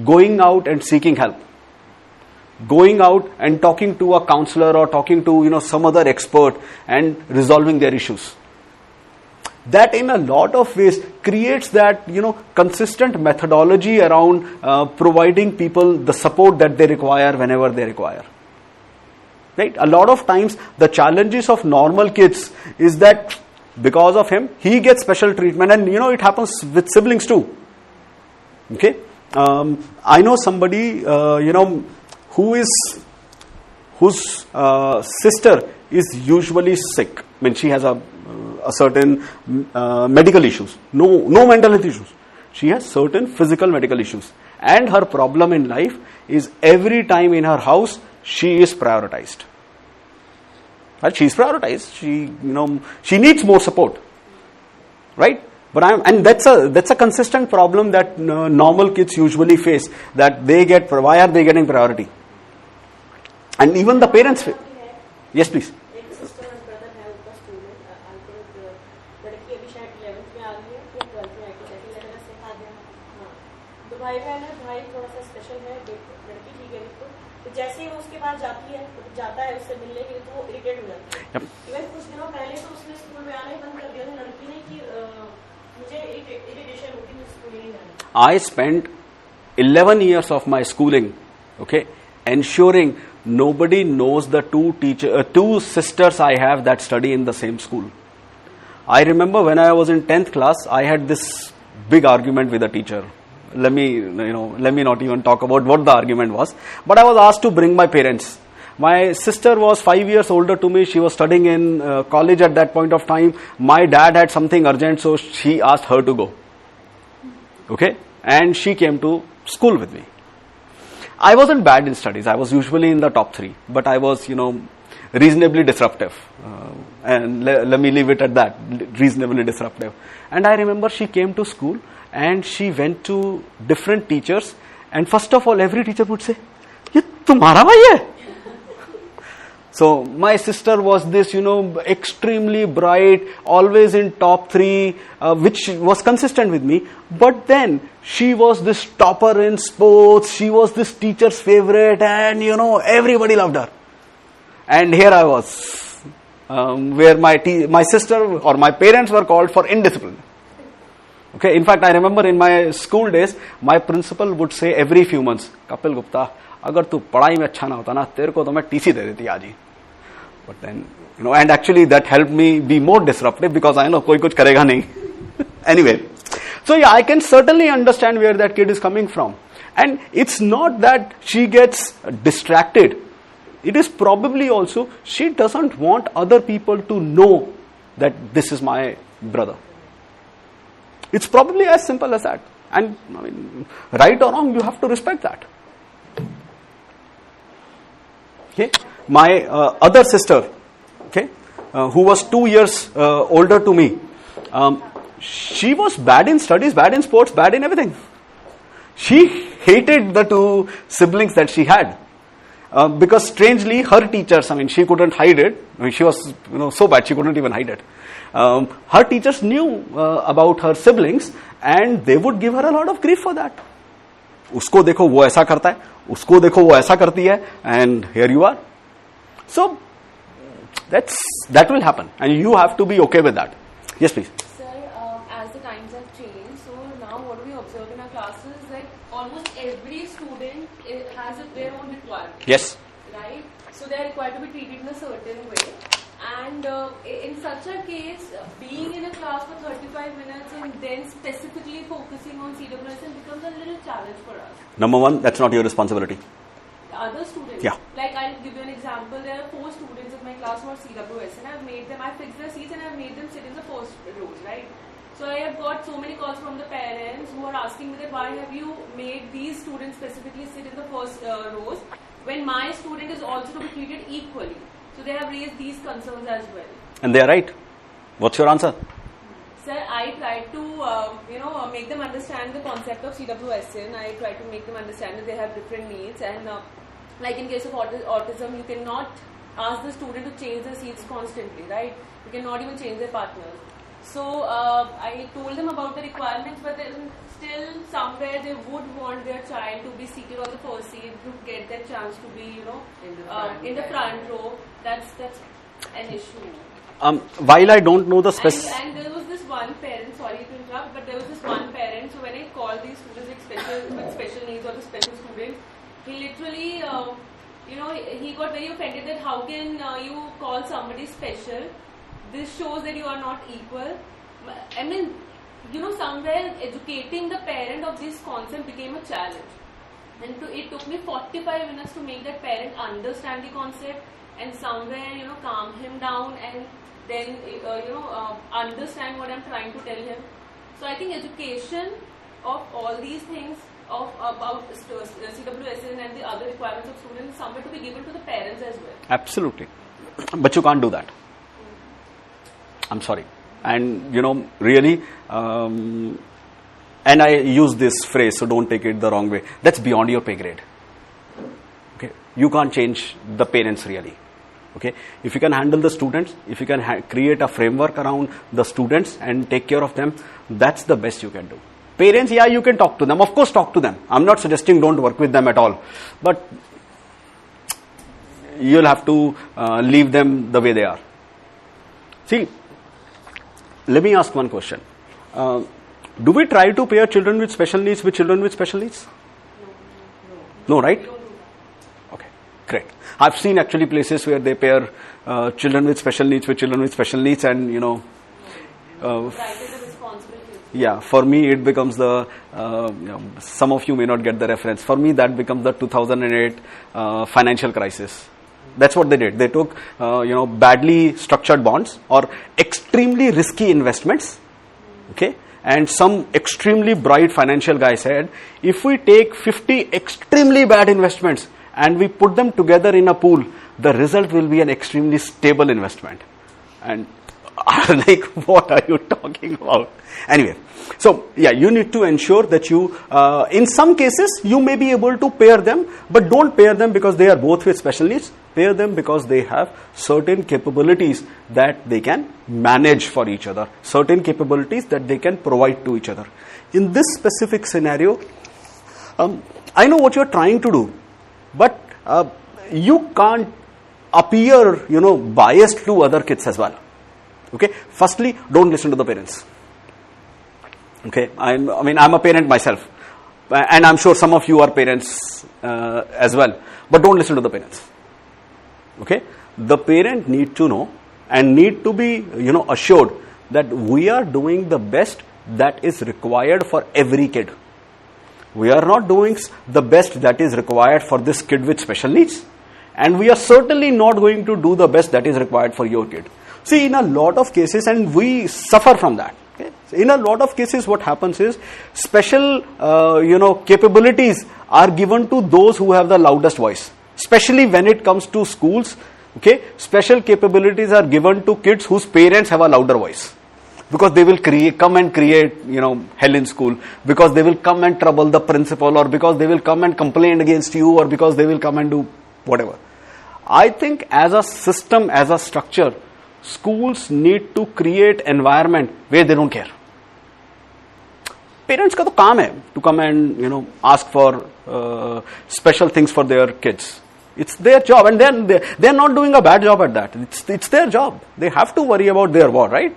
going out and seeking help, going out and talking to a counselor or talking to some other expert and resolving their issues. That in a lot of ways creates that consistent methodology around providing people the support that they require whenever they require. Right? A lot of times the challenges of normal kids is that because of him, he gets special treatment, and it happens with siblings too. Okay, I know somebody whose sister is usually sick. I mean, she has a certain medical issues. No mental health issues. She has certain physical medical issues, and her problem in life is every time in her house she is prioritized. Right? She is prioritized. She needs more support. Right? And that's a consistent problem that normal kids usually face. That why are they getting priority? And even the parents. Yes, please. भाई बहन है, भाई थोड़ा सा special है, लड़की ठीक है, तो जैसे ही वो उसके पास जाता है उससे मिलने के लिए, तो वो इरिटेट हो जाती है. इवन कुछ दिनों पहले तो उसने स्कूल में आना ही बंद कर दिया था लड़की ने कि मुझे इरिटेशन होती है, मुझे स्कूल नहीं जाना. I spent 11 years of my schooling, okay, ensuring nobody knows the two sisters I have that study in the same school. I remember when I was in 10th class, I had this big argument with a teacher. Let me not even talk about what the argument was. But I was asked to bring my parents. My sister was 5 years older to me. She was studying in college at that point of time. My dad had something urgent, so she asked her to go. Okay? And she came to school with me. I wasn't bad in studies. I was usually in the top 3. But I was, reasonably disruptive. And let me leave it at that. Reasonably disruptive. And I remember she came to school and she went to different teachers. And first of all, every teacher would say, "Ye tumhara bhai hai?" So my sister was this, extremely bright, always in top 3, which was consistent with me. But then she was this topper in sports. She was this teacher's favorite, and everybody loved her. And here I was, where my sister or my parents were called for indiscipline. Okay, in fact, I remember in my school days, my principal would say every few months, "Kapil Gupta, अगर तू पढ़ाई में अच्छा ना होता ना, तेरे को तो मैं टीसी दे देती आज ही." But then, and actually that helped me be more disruptive because I know koi kuch karega nahi. Anyway, so yeah, I can certainly understand where that kid is coming from. And it's not that she gets distracted. It is probably also she doesn't want other people to know that this is my brother. It's probably as simple as that. And right or wrong, you have to respect that. Okay, my other sister, okay, who was 2 years older to me, she was bad in studies, bad in sports, bad in everything. She hated the 2 siblings that she had. Because strangely, her teachers, she couldn't hide it. She was, so bad, she couldn't even hide it. Her teachers knew about her siblings and they would give her a lot of grief for that. Usko dekho, wo aisa karta hai. Usko dekho, wo aisa karti hai. And here you are. So, that will happen. And you have to be okay with that. Yes, please. Sir, as the times have changed, so now what we observe in our classes is that almost every student has their own requirement. Yes. Right? So they are required to be treated in a certain way. And in such a case, being in a class for 35 minutes and then specifically focusing on CWSN becomes a little challenge for us. Number one, that's not your responsibility. The other students, yeah. Like I'll give you an example. There are 4 students in my class who are CWSN. I fixed their seats and I've made them sit in the first rows, right? So I have got so many calls from the parents who are asking me that why have you made these students specifically sit in the first rows when my student is also to be treated equally. So they have raised these concerns as well. And they are right. What's your answer? Sir, I try to, make them understand the concept of CWSN. I try to make them understand that they have different needs. And like in case of autism, you cannot ask the student to change their seats constantly, right? You cannot even change their partners. So I told them about the requirements, but then still somewhere they would want their child to be seated on the first seat to get their chance to be, in the front row. That's an issue. While I don't know the specifics. And there was this one parent, sorry to interrupt, but there was this one parent, so when I called these students with special needs or the special student, he literally, he got very offended that how can you call somebody special? This shows that you are not equal. Somewhere educating the parent of this concept became a challenge. And it took me 45 minutes to make that parent understand the concept and somewhere, calm him down and then, understand what I'm trying to tell him. So I think education of all these things about CWSN and the other requirements of students somewhere to be given to the parents as well. Absolutely. But you can't do that. I'm sorry. And, really, and I use this phrase, so don't take it the wrong way. That's beyond your pay grade. Okay. You can't change the parents really. Okay. If you can handle the students, if you can create a framework around the students and take care of them, that's the best you can do. Parents, yeah, you can talk to them. Of course, talk to them. I'm not suggesting don't work with them at all. But you'll have to leave them the way they are. See, let me ask one question. Do we try to pair children with special needs with children with special needs? No, right? Okay, great. I've seen actually places where they pair children with special needs with children with special needs and, yeah, for me it becomes the, some of you may not get the reference. For me that becomes the 2008 financial crisis. That's what they did. They took, badly structured bonds or extremely risky investments, okay? And some extremely bright financial guy said, if we take 50 extremely bad investments and we put them together in a pool, the result will be an extremely stable investment. And like, what are you talking about? Anyway, so yeah, you need to ensure that you, in some cases, you may be able to pair them, but don't pair them because they are both with special needs. Pair them because they have certain capabilities that they can manage for each other, certain capabilities that they can provide to each other. In this specific scenario, I know what you're trying to do, but you can't appear, biased to other kids as well. Okay, firstly, don't listen to the parents. Okay, I'm a parent myself, and I'm sure some of you are parents as well, but don't listen to the parents. Okay, the parent need to know and need to be, assured that we are doing the best that is required for every kid. We are not doing the best that is required for this kid with special needs, and we are certainly not going to do the best that is required for your kid. See, in a lot of cases, and we suffer from that. Okay? In a lot of cases, what happens is special, capabilities are given to those who have the loudest voice. Especially when it comes to schools, okay, special capabilities are given to kids whose parents have a louder voice, because they will come and create, hell in school, because they will come and trouble the principal, or because they will come and complain against you, or because they will come and do whatever. I think as a system, as a structure, schools need to create environment where they don't care. Parents का तो काम है to come and ask for special things for their kids. It's their job, and they're not doing a bad job at that. It's their job. They have to worry about their war, right?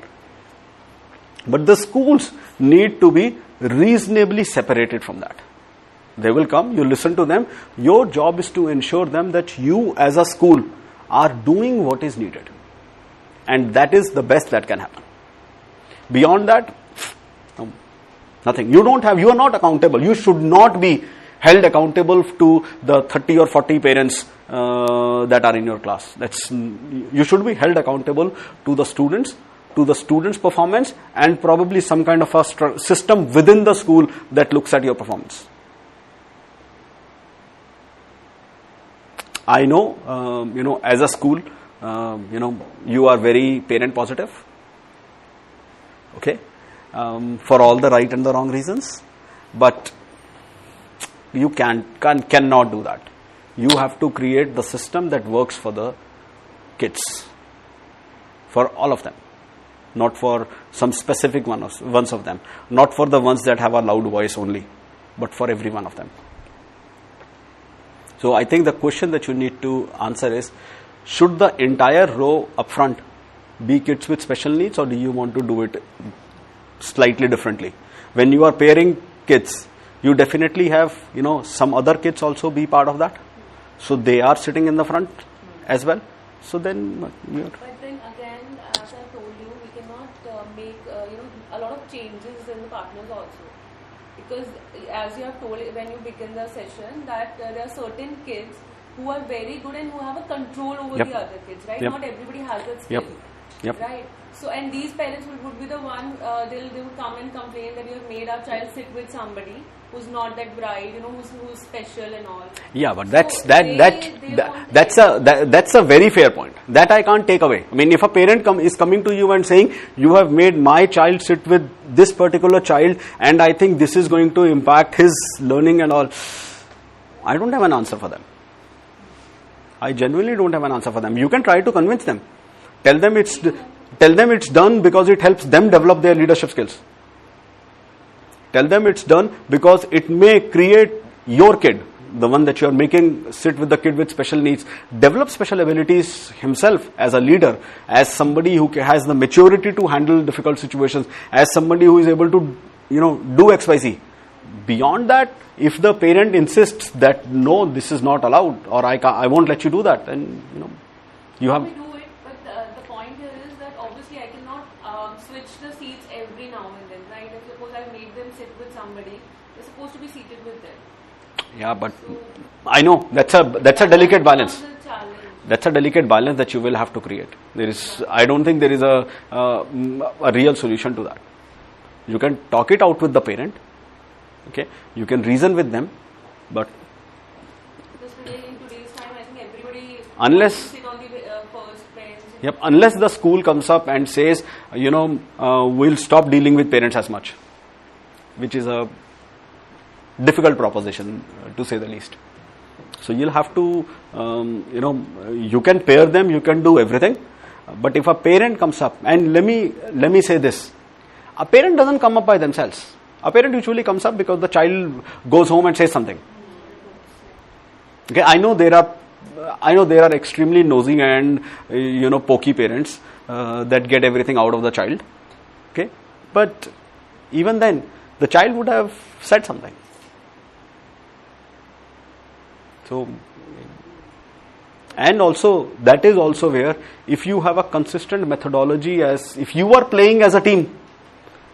But the schools need to be reasonably separated from that. They will come, you listen to them. Your job is to ensure them that you as a school are doing what is needed. And that is the best that can happen. Beyond that, nothing. You are not accountable. You should not be held accountable to the 30 or 40 parents that are in your class. You should be held accountable to the students performance, and probably some kind of a system within the school that looks at your performance. I know, as a school, you are very parent positive, okay, for all the right and the wrong reasons, but you cannot do that. You have to create the system that works for the kids, for all of them, not for some specific ones of them, not for the ones that have a loud voice only, but for every one of them. So I think the question that you need to answer is, should the entire row up front be kids with special needs, or do you want to do it slightly differently? When you are pairing kids, you definitely have, some other kids also be part of that. So they are sitting in the front as well. So then, But then again, as I told you, we cannot make a lot of changes in the partners also, because as you have told when you begin the session that there are certain kids who are very good and who have a control over the other kids, right? Not everybody has that skill, right? So, and these parents would be the one, they would come and complain that you have made our child sit with somebody who's not that bright, who's special and all. Yeah, but that's a very fair point. That I can't take away. I mean, if a parent is coming to you and saying, you have made my child sit with this particular child, and I think this is going to impact his learning and all, I don't have an answer for them. I genuinely don't have an answer for them. You can try to convince them. Tell them it's done because it helps them develop their leadership skills. Tell them it's done because it may create your kid, the one that you are making sit with the kid with special needs, develop special abilities himself as a leader, as somebody who has the maturity to handle difficult situations, as somebody who is able to, do XYZ. Beyond that, if the parent insists that no, this is not allowed, or I won't let you do that, then you have. We do it, but the point here is that obviously I cannot switch the seats every now and then, right? If suppose I made them sit with somebody, they're supposed to be seated with them. Yeah, but I know that's a delicate balance. That's a delicate balance that you will have to create. I don't think there is a real solution to that. You can talk it out with the parent. Okay, you can reason with them, but in today's time, I think everybody unless sit on the first bench. Yep, unless the school comes up and says, we'll stop dealing with parents as much, which is a difficult proposition to say the least. So you'll have to, you can pair them, you can do everything, but if a parent comes up, and let me say this, a parent doesn't come up by themselves. A parent usually comes up because the child goes home and says something. Okay, I know there are extremely nosy and pokey parents that get everything out of the child. Okay, but even then, the child would have said something. So And also, that is also where if you have a consistent methodology, as if you are playing as a team,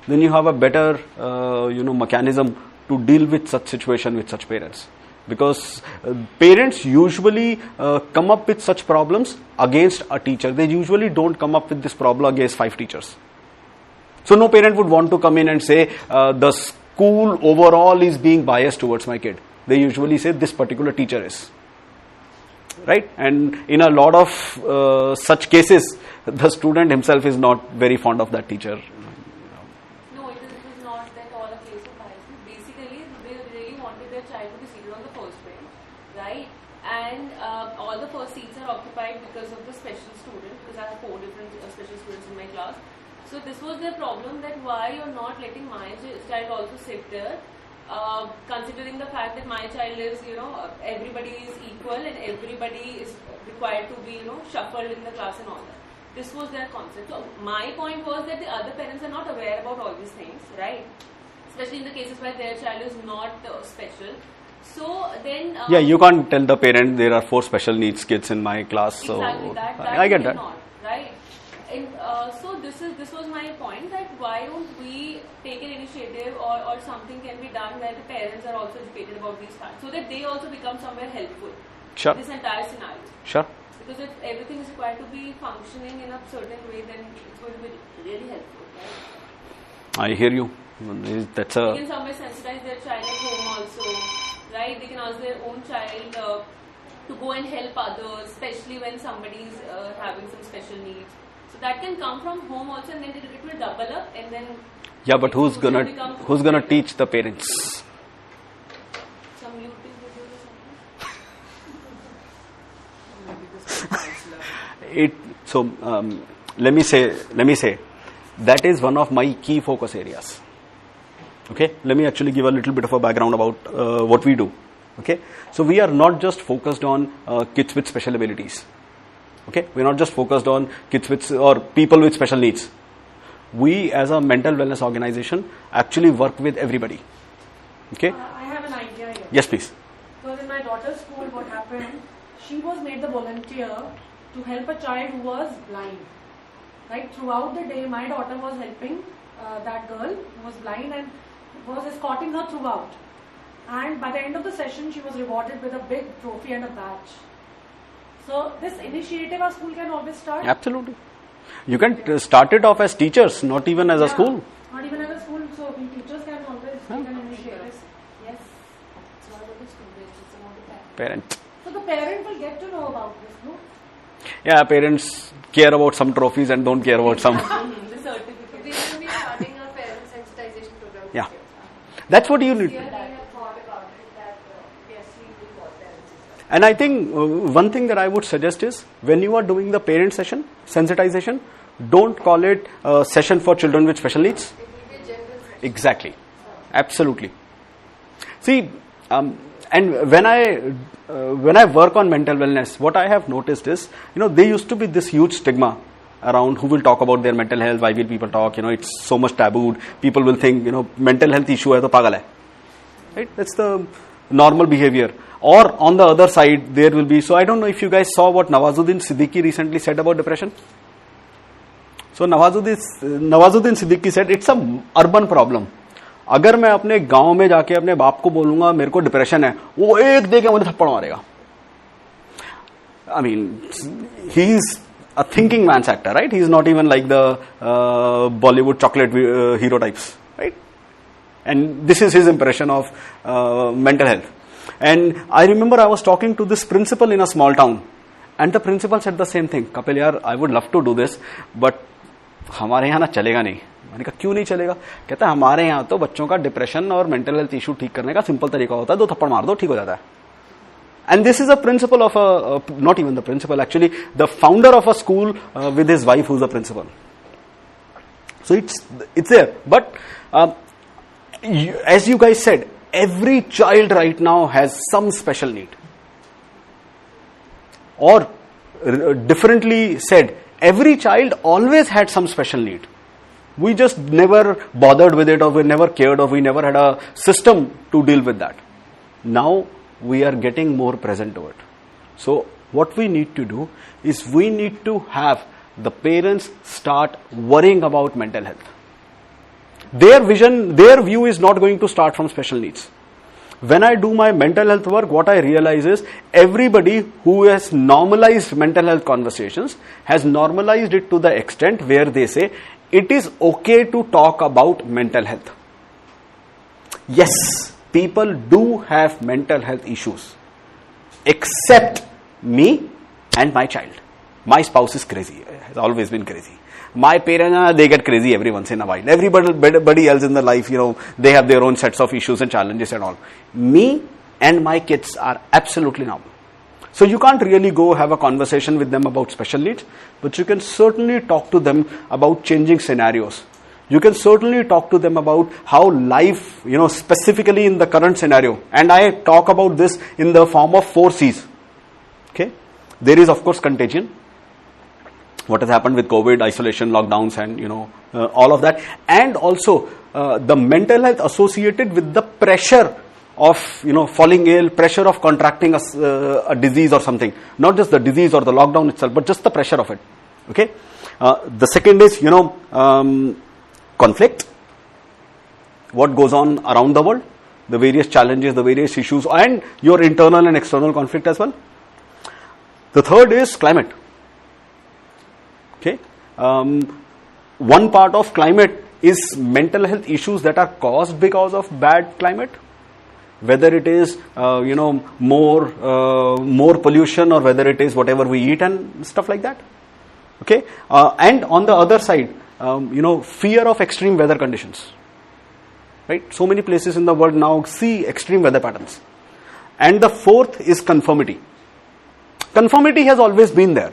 then you have a better mechanism to deal with such situation with such parents. Because parents usually come up with such problems against a teacher. They usually don't come up with this problem against 5 teachers. So no parent would want to come in and say the school overall is being biased towards my kid. They usually say this particular teacher is. Right? And in a lot of such cases, the student himself is not very fond of that teacher. No, it is not that all a case of bias. Basically, they really wanted their child to be seated on the first bench, right? And all the first seats are occupied because of the special student, because I have 4 different special students in my class. So this was their problem, that why you're not letting my child also sit there. Considering the fact that my child is, everybody is equal and everybody is required to be, shuffled in the class and all that. This was their concept. So my point was that the other parents are not aware about all these things, right? Especially in the cases where their child is not special. So then... yeah, you can't tell the parent there are 4 special needs kids in my class. Exactly, so that I get that. Not, right? And so this was my point, that why don't we take an initiative or something can be done where the parents are also educated about these facts, so that they also become somewhere helpful Sure. in this entire scenario. Sure. Because if everything is required to be functioning in a certain way, then it's going to be really helpful, right? I hear you. That's They a... can somewhere sensitize their child at home also, right? They can ask their own child to go and help others, especially when somebody is having some special needs. So that can come from home also, and then it will double up, and then... Yeah, but who's gonna teach the parents? Some YouTube videos or something? Let me say, that is one of my key focus areas. Okay, let me actually give a little bit of a background about what we do. Okay, so we are not just focused on kids with special abilities. Okay, we're not just focused on kids with or people with special needs. We as a mental wellness organization actually work with everybody. Okay. I have an idea here. Yes, please. Because in my daughter's school, what happened, she was made the volunteer to help a child who was blind. Right, throughout the day, my daughter was helping that girl who was blind and was escorting her throughout. And by the end of the session, she was rewarded with a big trophy and a badge. So this initiative our school can always start. Absolutely. You can start it off as teachers, not even as a school. Not even as a school. So we teachers can always take an initiative. Yes. It's not about the students, it's about the Parent. parents. So the parent will get to know about this, no? Yeah, parents care about some trophies and don't care about some. The certificate. We will be starting our parent sensitization program. Yeah. That's what you need. We have thought about it that we are seeing with what parents is. And I think one thing that I would suggest is when you are doing the parent session, sensitization, don't call it a session for children with special needs. It will be a general session. Exactly. Absolutely. See, and when I work on mental wellness, what I have noticed is, there used to be this huge stigma around who will talk about their mental health, why will people talk, it's so much tabooed, people will think, mental health issue hai to pagal hai. Right? That's the normal behavior. Or on the other side, there will be, so I don't know if you guys saw what Nawazuddin Siddiqui recently said about depression. So Nawazuddin Siddiqui said, it's a urban problem. अगर मैं अपने गांव में जाके अपने बाप को बोलूंगा मेरे को डिप्रेशन है, वो एक देके मुझे थप्पड़ मारेगा. I mean, he's a thinking man's actor, right? He's not even like the Bollywood chocolate hero types, right? And this is his impression of mental health. And I remember I was talking to this principal in a small town, and the principal said the same thing. Kapil, yaar, I would love to do this, but हमारे यहाँ ना चलेगा नहीं. मैंने कहा क्यों नहीं चलेगा? कहता है हमारे यहाँ तो बच्चों का डिप्रेशन और मेंटल हेल्थ इशू ठीक करने का सिंपल तरीका होता है, 2 थप्पड़ मार दो ठीक हो जाता है. And this is a principal of not even the principal, actually the founder of a school with his wife who's a principal. So it's there. But as you guys said, every child right now has some special need. Or differently said, every child always had some special need. We just never bothered with it, or we never cared, or we never had a system to deal with that. Now we are getting more present to it. So what we need to do is we need to have the parents start worrying about mental health. Their vision, their view is not going to start from special needs. When I do my mental health work, what I realize is everybody who has normalized mental health conversations has normalized it to the extent where they say it is okay to talk about mental health. Yes, people do have mental health issues, except me and my child. My spouse is crazy, has always been crazy. My parents, they get crazy every once in a while. Everybody else in their life, they have their own sets of issues and challenges and all. Me and my kids are absolutely normal. So you can't really go have a conversation with them about special needs, but you can certainly talk to them about changing scenarios. You can certainly talk to them about how life, specifically in the current scenario. And I talk about this in the form of 4 C's. Okay? There is, of course, contagion. What has happened with COVID, isolation, lockdowns, and all of that, and also the mental health associated with the pressure of falling ill, pressure of contracting a disease or something. Not just the disease or the lockdown itself, but just the pressure of it. Okay. The second is conflict. What goes on around the world, the various challenges, the various issues, and your internal and external conflict as well. The third is climate. Okay. One part of climate is mental health issues that are caused because of bad climate, whether it is more pollution or whether it is whatever we eat and stuff like that. Okay. And on the other side, fear of extreme weather conditions. Right. So many places in the world now see extreme weather patterns. And the fourth is conformity. Conformity has always been there.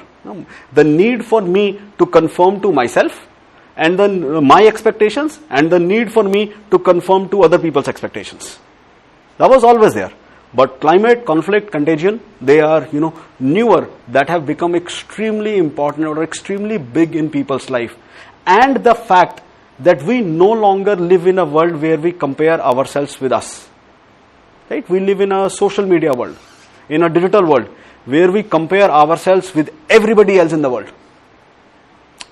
The need for me to conform to myself and then my expectations, and the need for me to conform to other people's expectations. That was always there. But climate, conflict, contagion, they are, newer, that have become extremely important or extremely big in people's life. And the fact that we no longer live in a world where we compare ourselves with us. Right? We live in a social media world, in a digital world, where we compare ourselves with everybody else in the world.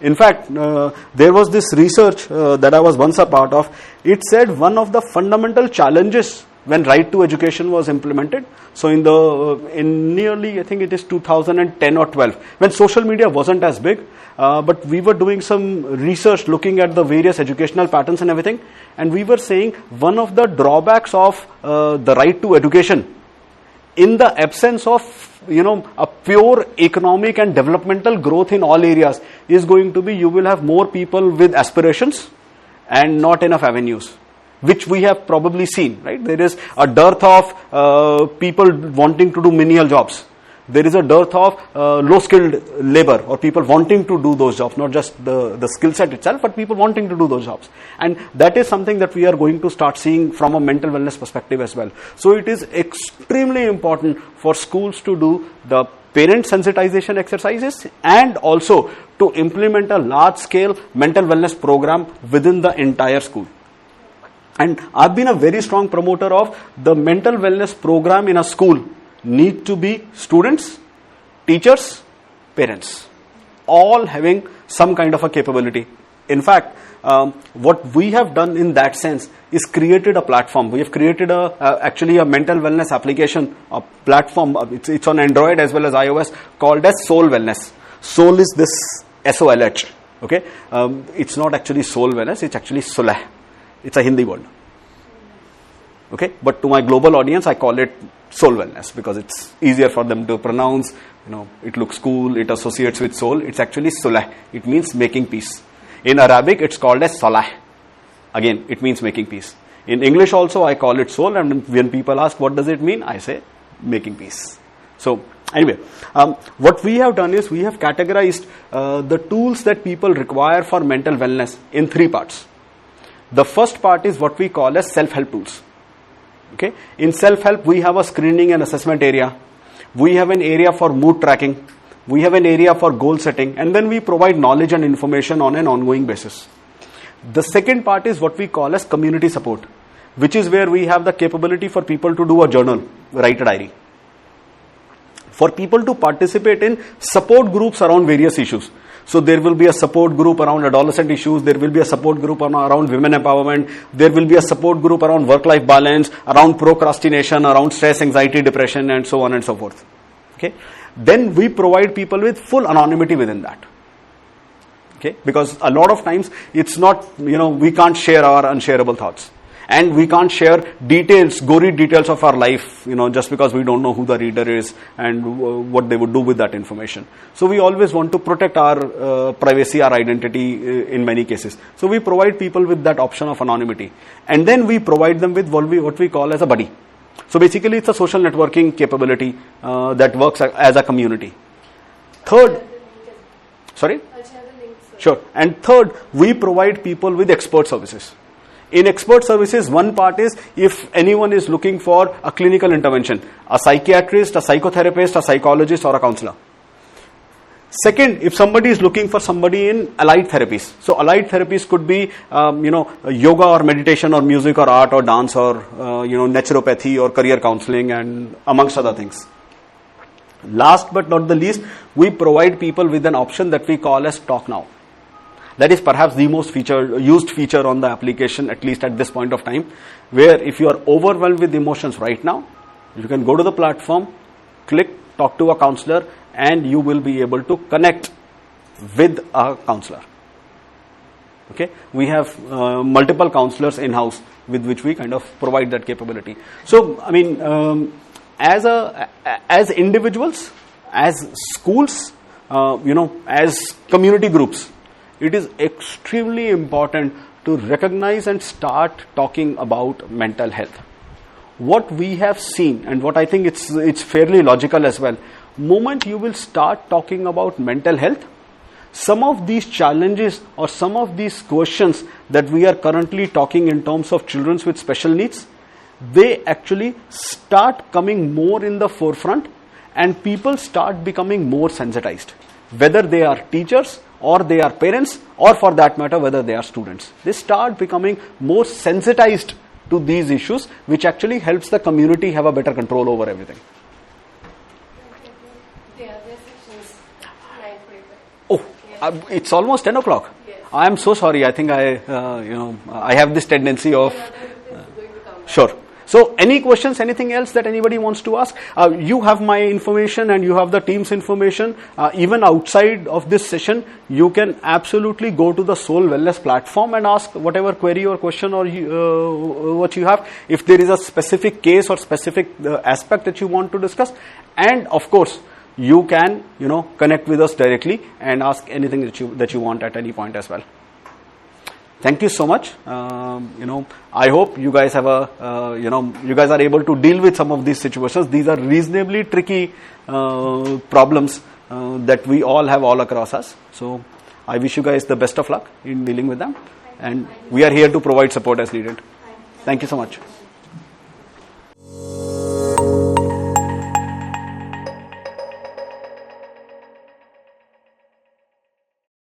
In fact, there was this research that I was once a part of. It said one of the fundamental challenges when right to education was implemented, so in nearly, I think it is 2010 or 12, when social media wasn't as big, but we were doing some research looking at the various educational patterns and everything, and we were saying one of the drawbacks of the right to education, in the absence of a pure economic and developmental growth in all areas, is going to be you will have more people with aspirations and not enough avenues, which we have probably seen, right? There is a dearth of people wanting to do menial jobs. There is a dearth of low-skilled labor, or people wanting to do those jobs, not just the skill set itself, but people wanting to do those jobs. And that is something that we are going to start seeing from a mental wellness perspective as well. So it is extremely important for schools to do the parent sensitization exercises and also to implement a large-scale mental wellness program within the entire school. And I've been a very strong promoter of the mental wellness program in a school need to be students, teachers, parents, all having some kind of a capability. In fact, what we have done in that sense is created a platform. We have created actually a mental wellness application, a platform. It's on Android as well as iOS, called as Solh Wellness. Solh is this SOLH. Okay, it's not actually Soul Wellness. It's actually Solh. It's a Hindi word. Okay, but to my global audience, I call it Soul Wellness because it's easier for them to pronounce. It looks cool. It associates with soul. It's actually Solh. It means making peace. In Arabic, it's called as Salah. Again, it means making peace. In English also, I call it soul. And when people ask what does it mean, I say making peace. So anyway, what we have done is we have categorized the tools that people require for mental wellness in 3 parts. The first part is what we call as self-help tools. Okay. In self-help, we have a screening and assessment area. We have an area for mood tracking. We have an area for goal setting. And then we provide knowledge and information on an ongoing basis. The second part is what we call as community support, which is where we have the capability for people to do a journal, write a diary. for people to participate in support groups around various issues. So there will be a support group around adolescent issues, there will be a support group around women empowerment, there will be a support group around work-life balance, around procrastination, around stress, anxiety, depression, and so on and so forth. Okay. Then we provide people with full anonymity within that. Okay. Because a lot of times it's not, we can't share our unshareable thoughts. And we can't share details, gory details of our life, just because we don't know who the reader is and what they would do with that information. So we always want to protect our privacy, our identity in many cases. So we provide people with that option of anonymity. And then we provide them with what we call as a buddy. So basically it's a social networking capability that works as a community. Third, sorry? Sure. And third, we provide people with expert services. In expert services, one part is if anyone is looking for a clinical intervention, a psychiatrist, a psychotherapist, a psychologist, or a counselor. Second, if somebody is looking for somebody in allied therapies. So allied therapies could be, yoga or meditation or music or art or dance or, naturopathy or career counseling and amongst other things. Last but not the least, we provide people with an option that we call as Talk Now. That is perhaps the most used feature on the application, at least at this point of time, where if you are overwhelmed with emotions right now, you can go to the platform, click, talk to a counselor, and you will be able to connect with a counselor. Okay, we have multiple counselors in-house with which we kind of provide that capability. So, I mean, as individuals, as schools, as community groups, it is extremely important to recognize and start talking about mental health. What we have seen, and what I think it's fairly logical as well, moment you will start talking about mental health, some of these challenges or some of these questions that we are currently talking in terms of children with special needs, they actually start coming more in the forefront and people start becoming more sensitized. Whether they are teachers or they are parents, or for that matter, whether they are students. They start becoming more sensitized to these issues, which actually helps the community have a better control over everything. Oh, it's almost 10 o'clock. I am so sorry. I think I have this tendency of... Sure. So, any questions, anything else that anybody wants to ask? You have my information and you have the team's information. Even outside of this session, you can absolutely go to the Solh Wellness platform and ask whatever query or question or what you have. If there is a specific case or specific aspect that you want to discuss, and of course, you can connect with us directly and ask anything that you want at any point as well. Thank you so much. I hope you guys have you guys are able to deal with some of these situations. These are reasonably tricky problems that we all have all across us. So I wish you guys the best of luck in dealing with them. And we are here to provide support as needed. Thank you so much.